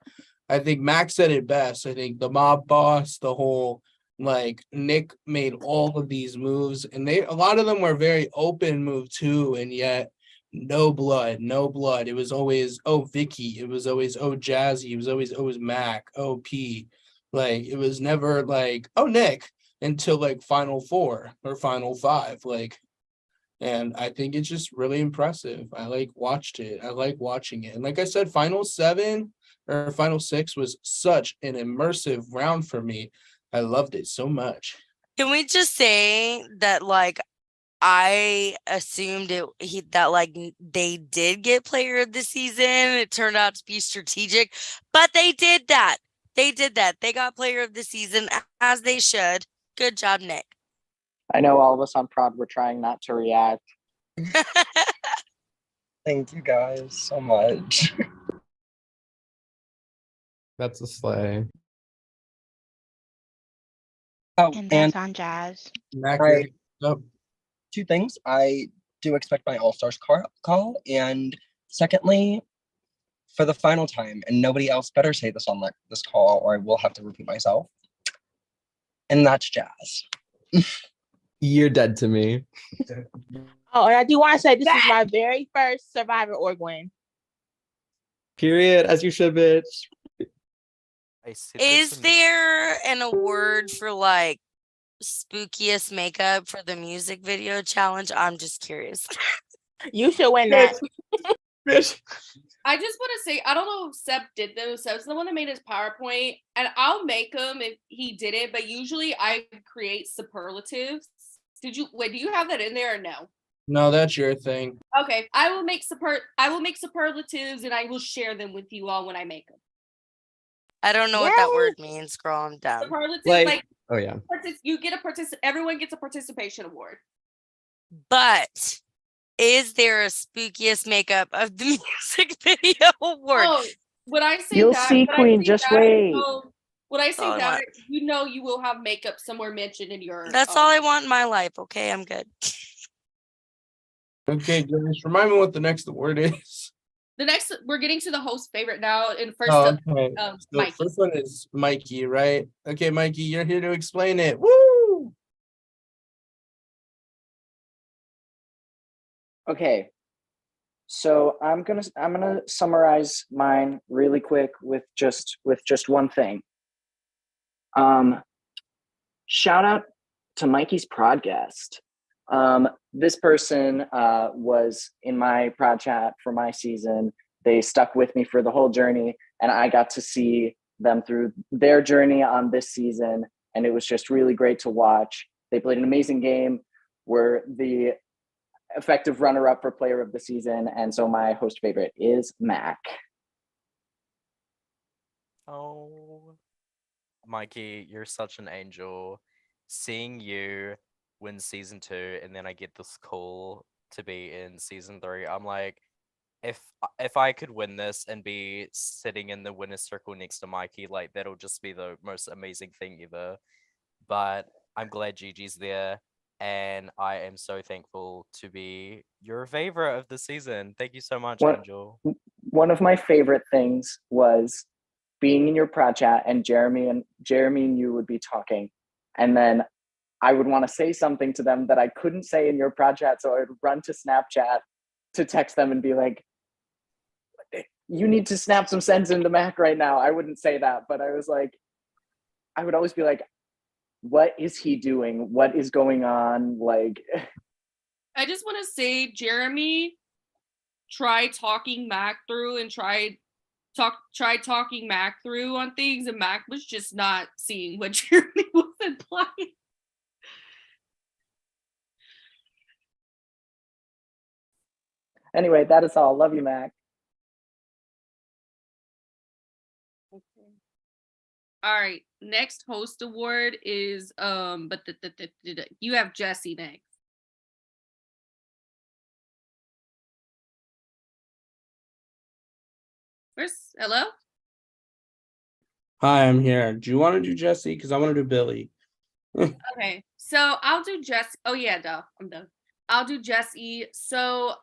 Mac said it best. I think the mob boss, the whole Nick made all of these moves, and a lot of them were very open move too, and yet no blood. It was always, oh, Vicky. It was always, oh, Jazzy. It was always, oh, Mac, oh, P. It was never oh, Nick, until final 4 or final 5. And I think it's just really impressive. I watched it. I like watching it. And like I said, final 7 or final 6 was such an immersive round for me. I loved it so much. Can we just say that I assumed they did get player of the season. It turned out to be strategic, but they did that. They got player of the season, as they should. Good job, Nick. I know all of us on prod were trying not to react. Thank you guys so much. That's a slay. Oh, And and that's on Jazz. Mac, I- up. 2 things. I do expect my All-Stars call. And secondly, for the final time, and nobody else better say this on this call, or I will have to repeat myself. And that's Jazz. You're dead to me. Oh, and I do want to say this is my very first Survivor org win. Period. As you should, bitch. Is there an award for spookiest makeup for the music video challenge? I'm just curious. You should win that. Bitch. I just want to say, I don't know if Seb did those. Seb's the one that made his PowerPoint, and I'll make them if he did it, but usually I create superlatives. Do you have that in there or no? No, that's your thing. Okay, I will make superlatives, and I will share them with you all when I make them. I don't know what that word means, girl. I'm dumb. Superlatives, oh yeah. You get everyone gets a participation award. But is there a spookiest makeup of the music video award? Oh, when I say You'll that, see, Queen. Just wait. When I say all I that, want. you will have makeup somewhere mentioned in your. That's all I want in my life. Okay, I'm good. Okay, Jonas, remind me what the next award is. We're getting to the host favorite now. And first Oh, up, okay. So Mikey. first one is Mikey, right? Okay, Mikey, you're here to explain it. Woo! Okay. So I'm gonna summarize mine really quick with just one thing. Shout out to Mikey's Prodcast. This person was in my prod chat for my season. They stuck with me for the whole journey, and I got to see them through their journey on this season, and it was just really great to watch. They played an amazing game, were the effective runner-up for player of the season, and so my host favorite is Mac. Oh, Mikey, you're such an angel. Seeing you win season 2, and then I get this call to be in season 3. I'm like, if I could win this and be sitting in the winner's circle next to Mikey, that'll just be the most amazing thing ever. But I'm glad Gigi's there, and I am so thankful to be your favorite of the season. Thank you so much, Angel. One of my favorite things was being in your prod chat, and Jeremy and you would be talking, And then I would want to say something to them that I couldn't say in your prod chat. So I would run to Snapchat to text them and be like, you need to snap some sense into Mac right now. I wouldn't say that, but I would always be like, what is he doing? What is going on? Like, I just want to say, Jeremy tried talking Mac through and tried talking Mac through on things, and Mac was just not seeing what Jeremy was implying. anyway, that is all. Love you, Mac. All right, next host award is but you have Jesse next. Hello? Hi, I'm here. Do you want to do Jesse? Because I want to do Billy. Okay, so I'll do Jesse. Oh yeah, duh, I'm done. I'll do Jesse. So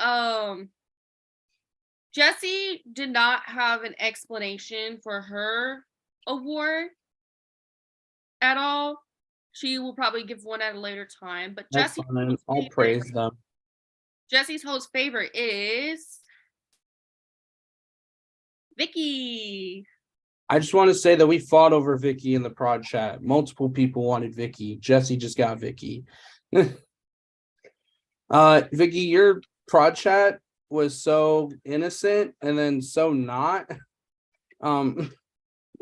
Jesse did not have an explanation for her award at all. She will probably give one at a later time. But That's Jesse, fine. I'll praise them. Jesse's host favorite is Vicky. I just want to say that we fought over Vicky in the prod chat. Multiple people wanted Vicky. Jesse just got Vicky. Vicky, your prod chat was so innocent and then so not.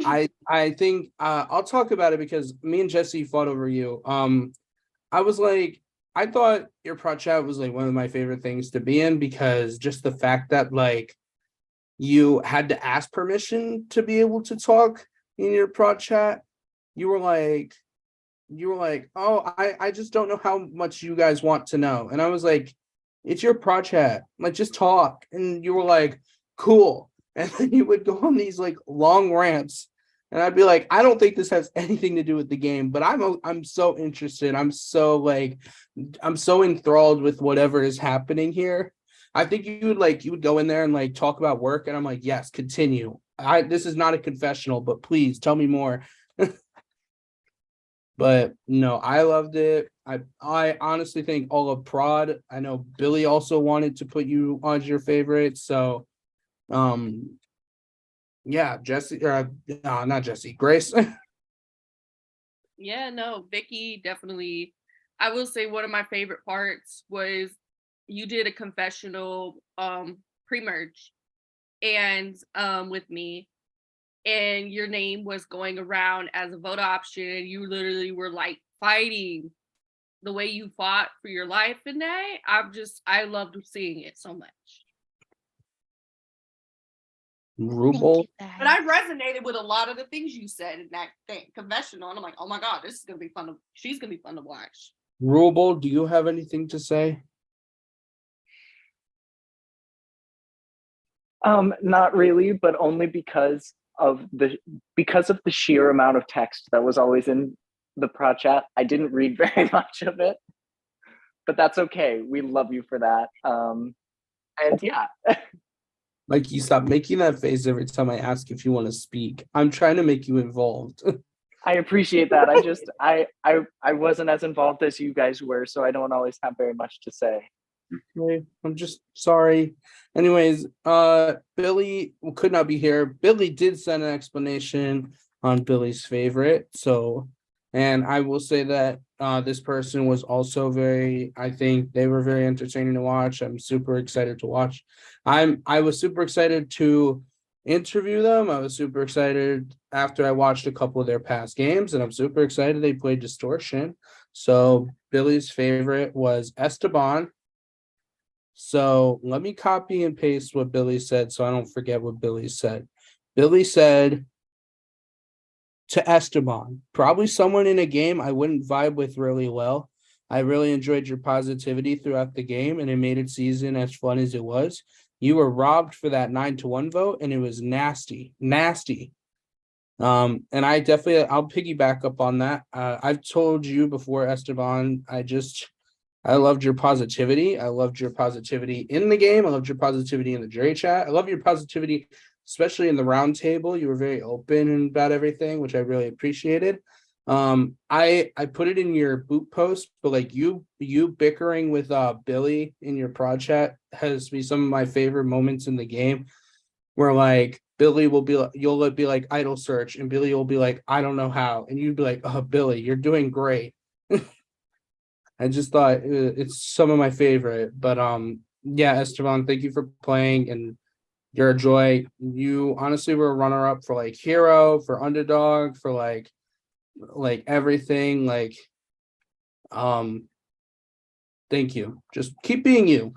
I think I'll talk about it because me and Jesse fought over you. I was like, I thought your prod chat was like one of my favorite things to be in because just the fact that like you had to ask permission to be able to talk in your prod chat. You were like, oh, I just don't know how much you guys want to know. And I was like, it's your prod chat, like just talk. And you were like, cool. And then you would go on these like long rants. And I'd be like, I don't think this has anything to do with the game, but I'm so interested. I'm so enthralled with whatever is happening here. I think you would go in there and like talk about work, and I'm like, yes, continue. This is not a confessional, but please tell me more. But no, I loved it. I honestly think all of prod. I know Billy also wanted to put you on your favorite. So yeah, Jesse, not Jesse, Grace. Yeah, no, Vicky definitely. I will say one of my favorite parts was you did a confessional pre-merge and with me, and your name was going around as a vote option. You literally were like fighting the way you fought for your life in that. I loved seeing it so much. Ruble. But I resonated with a lot of the things you said in that confessional, and I'm like, oh my god, this is gonna be fun. She's gonna be fun to watch. Ruble, do you have anything to say? Not really, but only because of the sheer amount of text that was always in the prod chat. I didn't read very much of it, but that's okay. We love you for that. And yeah. Like, you stop making that face every time I ask if you want to speak. I'm trying to make you involved. I appreciate that. I wasn't as involved as you guys were, so I don't always have very much to say. Okay, I'm just sorry. Anyways, Billy could not be here. Billy did send an explanation on Billy's favorite. So, and I will say that this person was also I think they were very entertaining to watch. I'm super excited to watch. I was super excited to interview them. I was super excited after I watched a couple of their past games, and I'm super excited they played Distortion. So Billy's favorite was Esteban. So let me copy and paste what Billy said so I don't forget what Billy said. Billy said to Esteban, probably someone in a game I wouldn't vibe with really well. I really enjoyed your positivity throughout the game, and it made its season as fun as it was. You were robbed for that 9-1 vote, and it was nasty. And I'll piggyback up on that. I've told you before, Esteban, I loved your positivity. I loved your positivity in the game. I loved your positivity in the jury chat. I love your positivity, especially in the round table. You were very open about everything, which I really appreciated. I put it in your boot post, but like you bickering with Billy in your prod chat has to be some of my favorite moments in the game, where like Billy will be like, you'll be like idle search, and Billy will be like, I don't know how, and you'd be like, oh Billy, you're doing great. I just thought it's some of my favorite, but yeah, Esteban, thank you for playing, and you're a joy. You honestly were a runner up for like hero, for underdog, for like everything. Like, thank you. Just keep being you.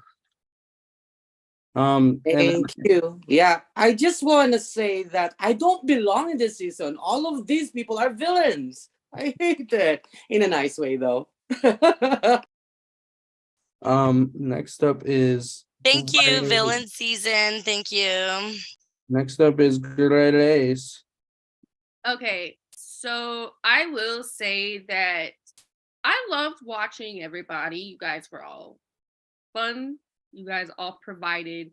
And Thank you. Yeah, I just want to say that I don't belong in this season. All of these people are villains. I hate it in a nice way, though. next up is Thank you, Grace. villain season. Thank you. Next up is Grace. Okay, so I will say that I loved watching everybody. You guys were all fun. You guys all provided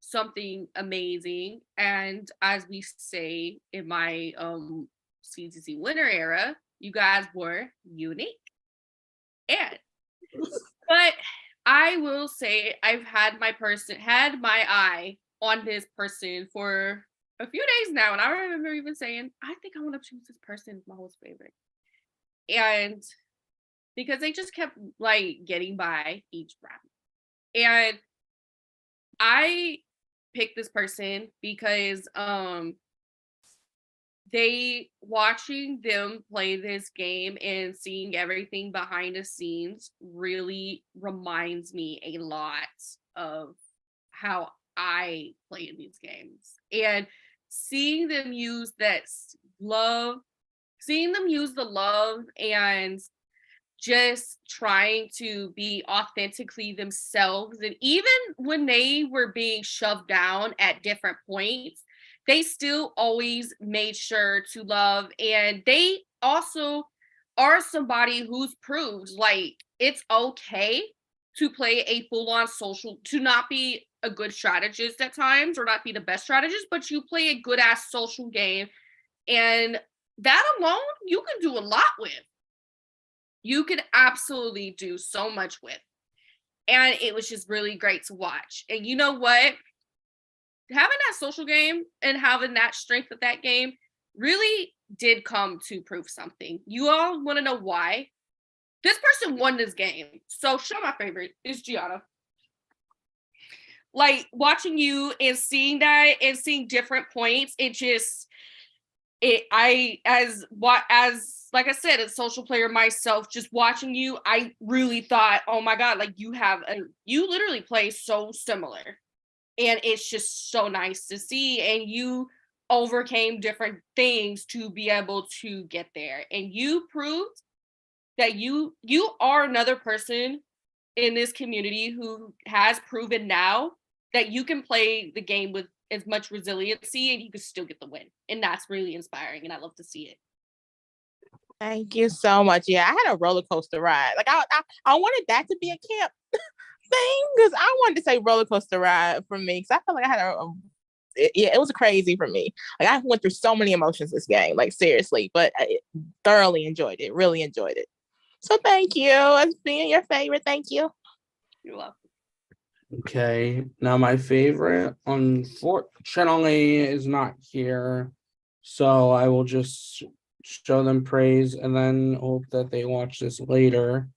something amazing. And as we say in my CTC winter era, you guys were unique. And but I will say I've had my eye on this person for a few days now, and I remember even saying, I think I want to choose this person as my most favorite. And because they just kept like getting by each round. And I picked this person because they watching them play this game and seeing everything behind the scenes really reminds me a lot of how I play in these games. And seeing them use the love and just trying to be authentically themselves. And even when they were being shoved down at different points, they still always made sure to love. And they also are somebody who's proved like it's okay to play a full-on social, to not be a good strategist at times or not be the best strategist, but you play a good ass social game. And that alone, you can do a lot with. You could absolutely do so much with. And it was just really great to watch. And you know what? Having that social game and having that strength of that game really did come to prove something. You all want to know why? This person won this game. So show my favorite is Gianna. Like watching you and seeing that and seeing different points, like I said, a social player myself, just watching you, I really thought, oh my God, like you literally play so similar. And it's just so nice to see. And you overcame different things to be able to get there. And you proved that you are another person in this community who has proven now that you can play the game with as much resiliency and you can still get the win. And that's really inspiring. And I love to see it. Thank you so much. Yeah, I had a roller coaster ride. Like I wanted that to be a camp thing because I wanted to say roller coaster ride for me because I felt like I had it was crazy for me. Like I went through so many emotions this game, like seriously, but I thoroughly enjoyed it. Really enjoyed it. So thank you as being your favorite. Thank you. You're welcome. Okay, now my favorite, unfortunately, is not here, so I will just show them praise and then hope that they watch this later.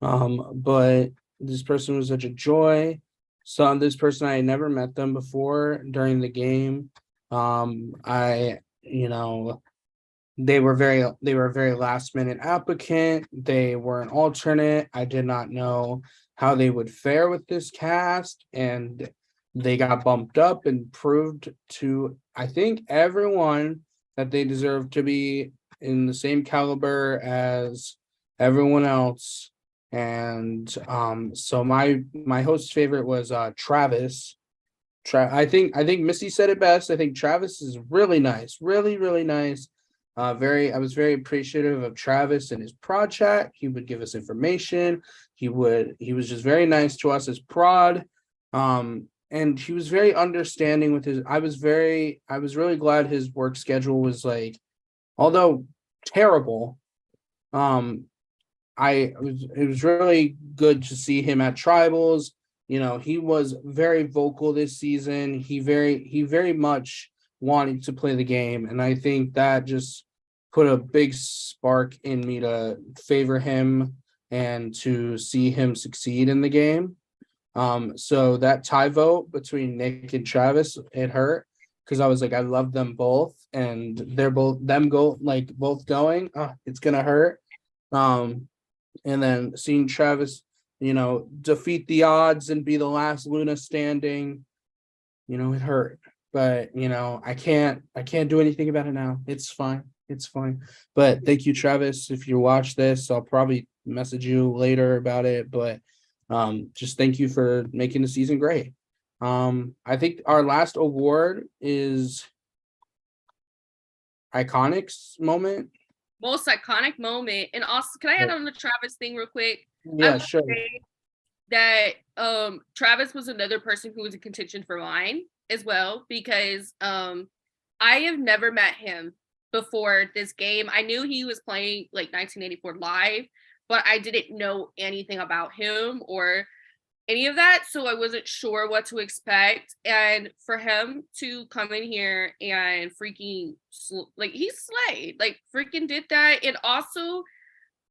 But this person was such a joy. So this person, I had never met them before during the game. They were a very last minute applicant. They were an alternate. I did not know how they would fare with this cast, and they got bumped up and proved to, I think, everyone that they deserve to be in the same caliber as everyone else. And so my host's favorite was Travis. I think Missy said it best. I think Travis is really nice, really nice. I was very appreciative of Travis and his prod chat. He would give us information. He was just very nice to us as prod. And he was very understanding with his, I was really glad his work schedule was like, although terrible, It was really good to see him at tribals. He was very vocal this season. He very much wanted to play the game, and I think that just put a big spark in me to favor him and to see him succeed in the game. So that tie vote between Nick and Travis, it hurt because I was like, I love them both, and they're both going. It's gonna hurt. And then seeing Travis, defeat the odds and be the last Luna standing, it hurt. But I can't do anything about it now. It's fine. It's fine. But thank you, Travis. If you watch this, I'll probably message you later about it. But just thank you for making the season great. I think our last award is Iconics moment. Most iconic moment. And also, can I add on the Travis thing real quick? Yeah, sure. That Travis was another person who was in contention for mine as well, because I have never met him before this game. I knew he was playing like 1984 live, but I didn't know anything about him or any of that, so I wasn't sure what to expect. And for him to come in here and freaking he slayed, freaking did that. And also,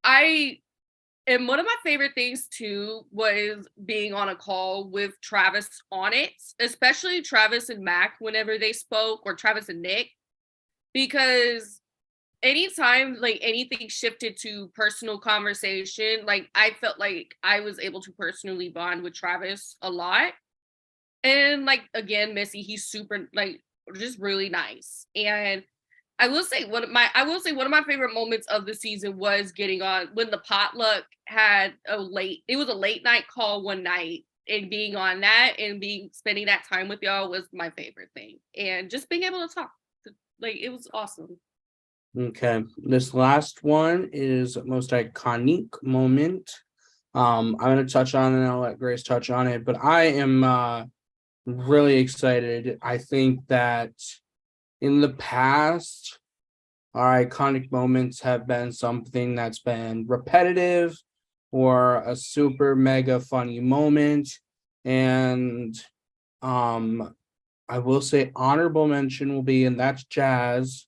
and one of my favorite things too was being on a call with Travis on it, especially Travis and Mac whenever they spoke, or Travis and Nick, because anytime anything shifted to personal conversation, I felt like I was able to personally bond with Travis a lot. And again, Missy, he's super just really nice. And I will say one of my favorite moments of the season was getting on when the potluck had a late night call one night, and being on that and spending that time with y'all was my favorite thing. And just being able to talk, it was awesome. Okay, this last one is most iconic moment. I'm gonna touch on it and I'll let Grace touch on it, but I am really excited. I think that in the past, our iconic moments have been something that's been repetitive or a super mega funny moment. And I will say honorable mention will be, and that's Jazz.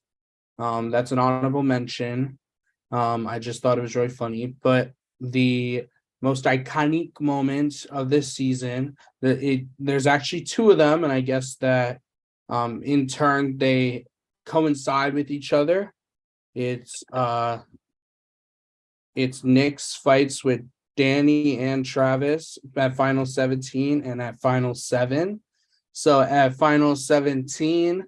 That's an honorable mention. I just thought it was really funny. But the most iconic moments of this season, there's actually two of them, and I guess that in turn they coincide with each other. It's Nick's fights with Danny and Travis at Final 17 and at Final 7. So at Final 17,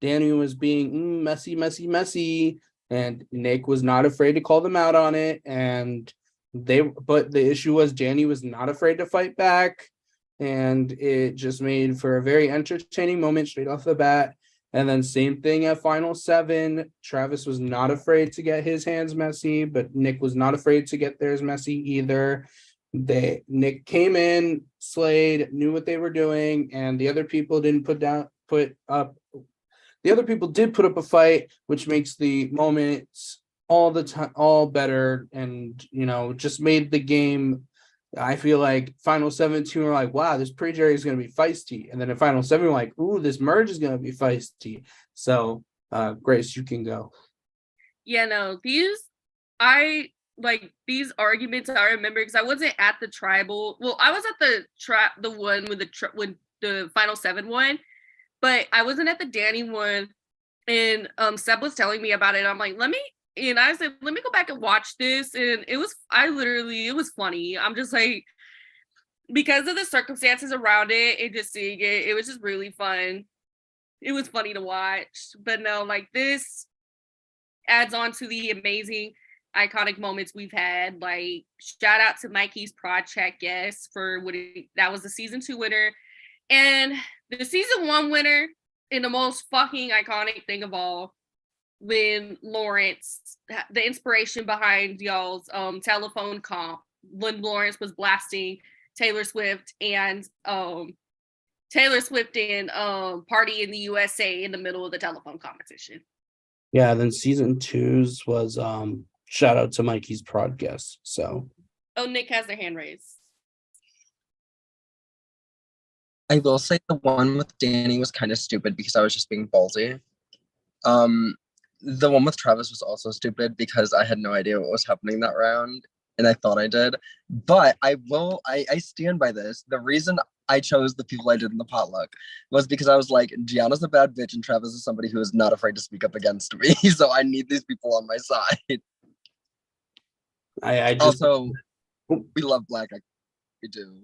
Danny was being messy, and Nick was not afraid to call them out on it. But the issue was Danny was not afraid to fight back, and it just made for a very entertaining moment straight off the bat. And then same thing at Final 7, Travis was not afraid to get his hands messy, but Nick was not afraid to get theirs messy either. Nick came in, slayed, knew what they were doing, and the other people didn't put up. The other people did put up a fight, which makes the moments all the time all better, and just made the game. I feel like Final 17 were like, wow, this pre-Jerry is going to be feisty, and then in Final 7 we're like, ooh, this merge is going to be feisty. So Grace, you can go. Yeah, no, these arguments I remember, because I wasn't at the tribal. Well, I was at the one with the Final 7 one, but I wasn't at the Danny one. And Seb was telling me about it. I'm like, I said, let me go back and watch this. And it was funny. I'm just like, because of the circumstances around it and just seeing it, it was just really fun. It was funny to watch. But no, this adds on to the amazing iconic moments we've had. Shout out to Mikey's project, yes, for that was the season 2 winner. And the season 1 winner, in the most fucking iconic thing of all, when Lawrence, the inspiration behind y'all's telephone comp, when Lawrence was blasting Taylor Swift and Party in the USA in the middle of the telephone competition. Yeah, then season 2's was shout out to Mikey's prod guest. So Oh, Nick has their hand raised. I will say the one with Danny was kind of stupid because I was just being ballsy. The one with Travis was also stupid because I had no idea what was happening that round, and I thought I did. But I stand by this. The reason I chose the people I did in the potluck was because I was like, Gianna's a bad bitch and Travis is somebody who is not afraid to speak up against me. So I need these people on my side. I just also, we love Black. We do.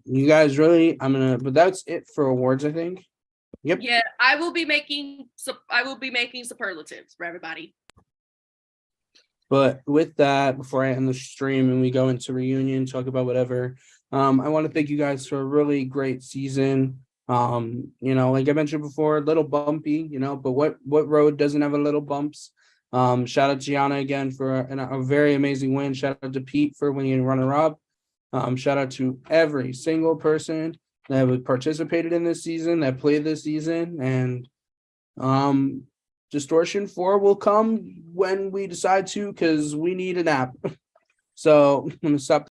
You guys really, but that's it for awards, I think. Yep. Yeah, I will be making superlatives for everybody. But with that, before I end the stream and we go into reunion, talk about whatever, I want to thank you guys for a really great season. Like I mentioned before, a little bumpy, but what road doesn't have a little bumps? Shout out to Gianna again for a very amazing win. Shout out to Pete for winning runner-up. Shout out to every single person that participated in this season, that played this season, and Distortion 4 will come when we decide to, because we need an app. So I'm gonna stop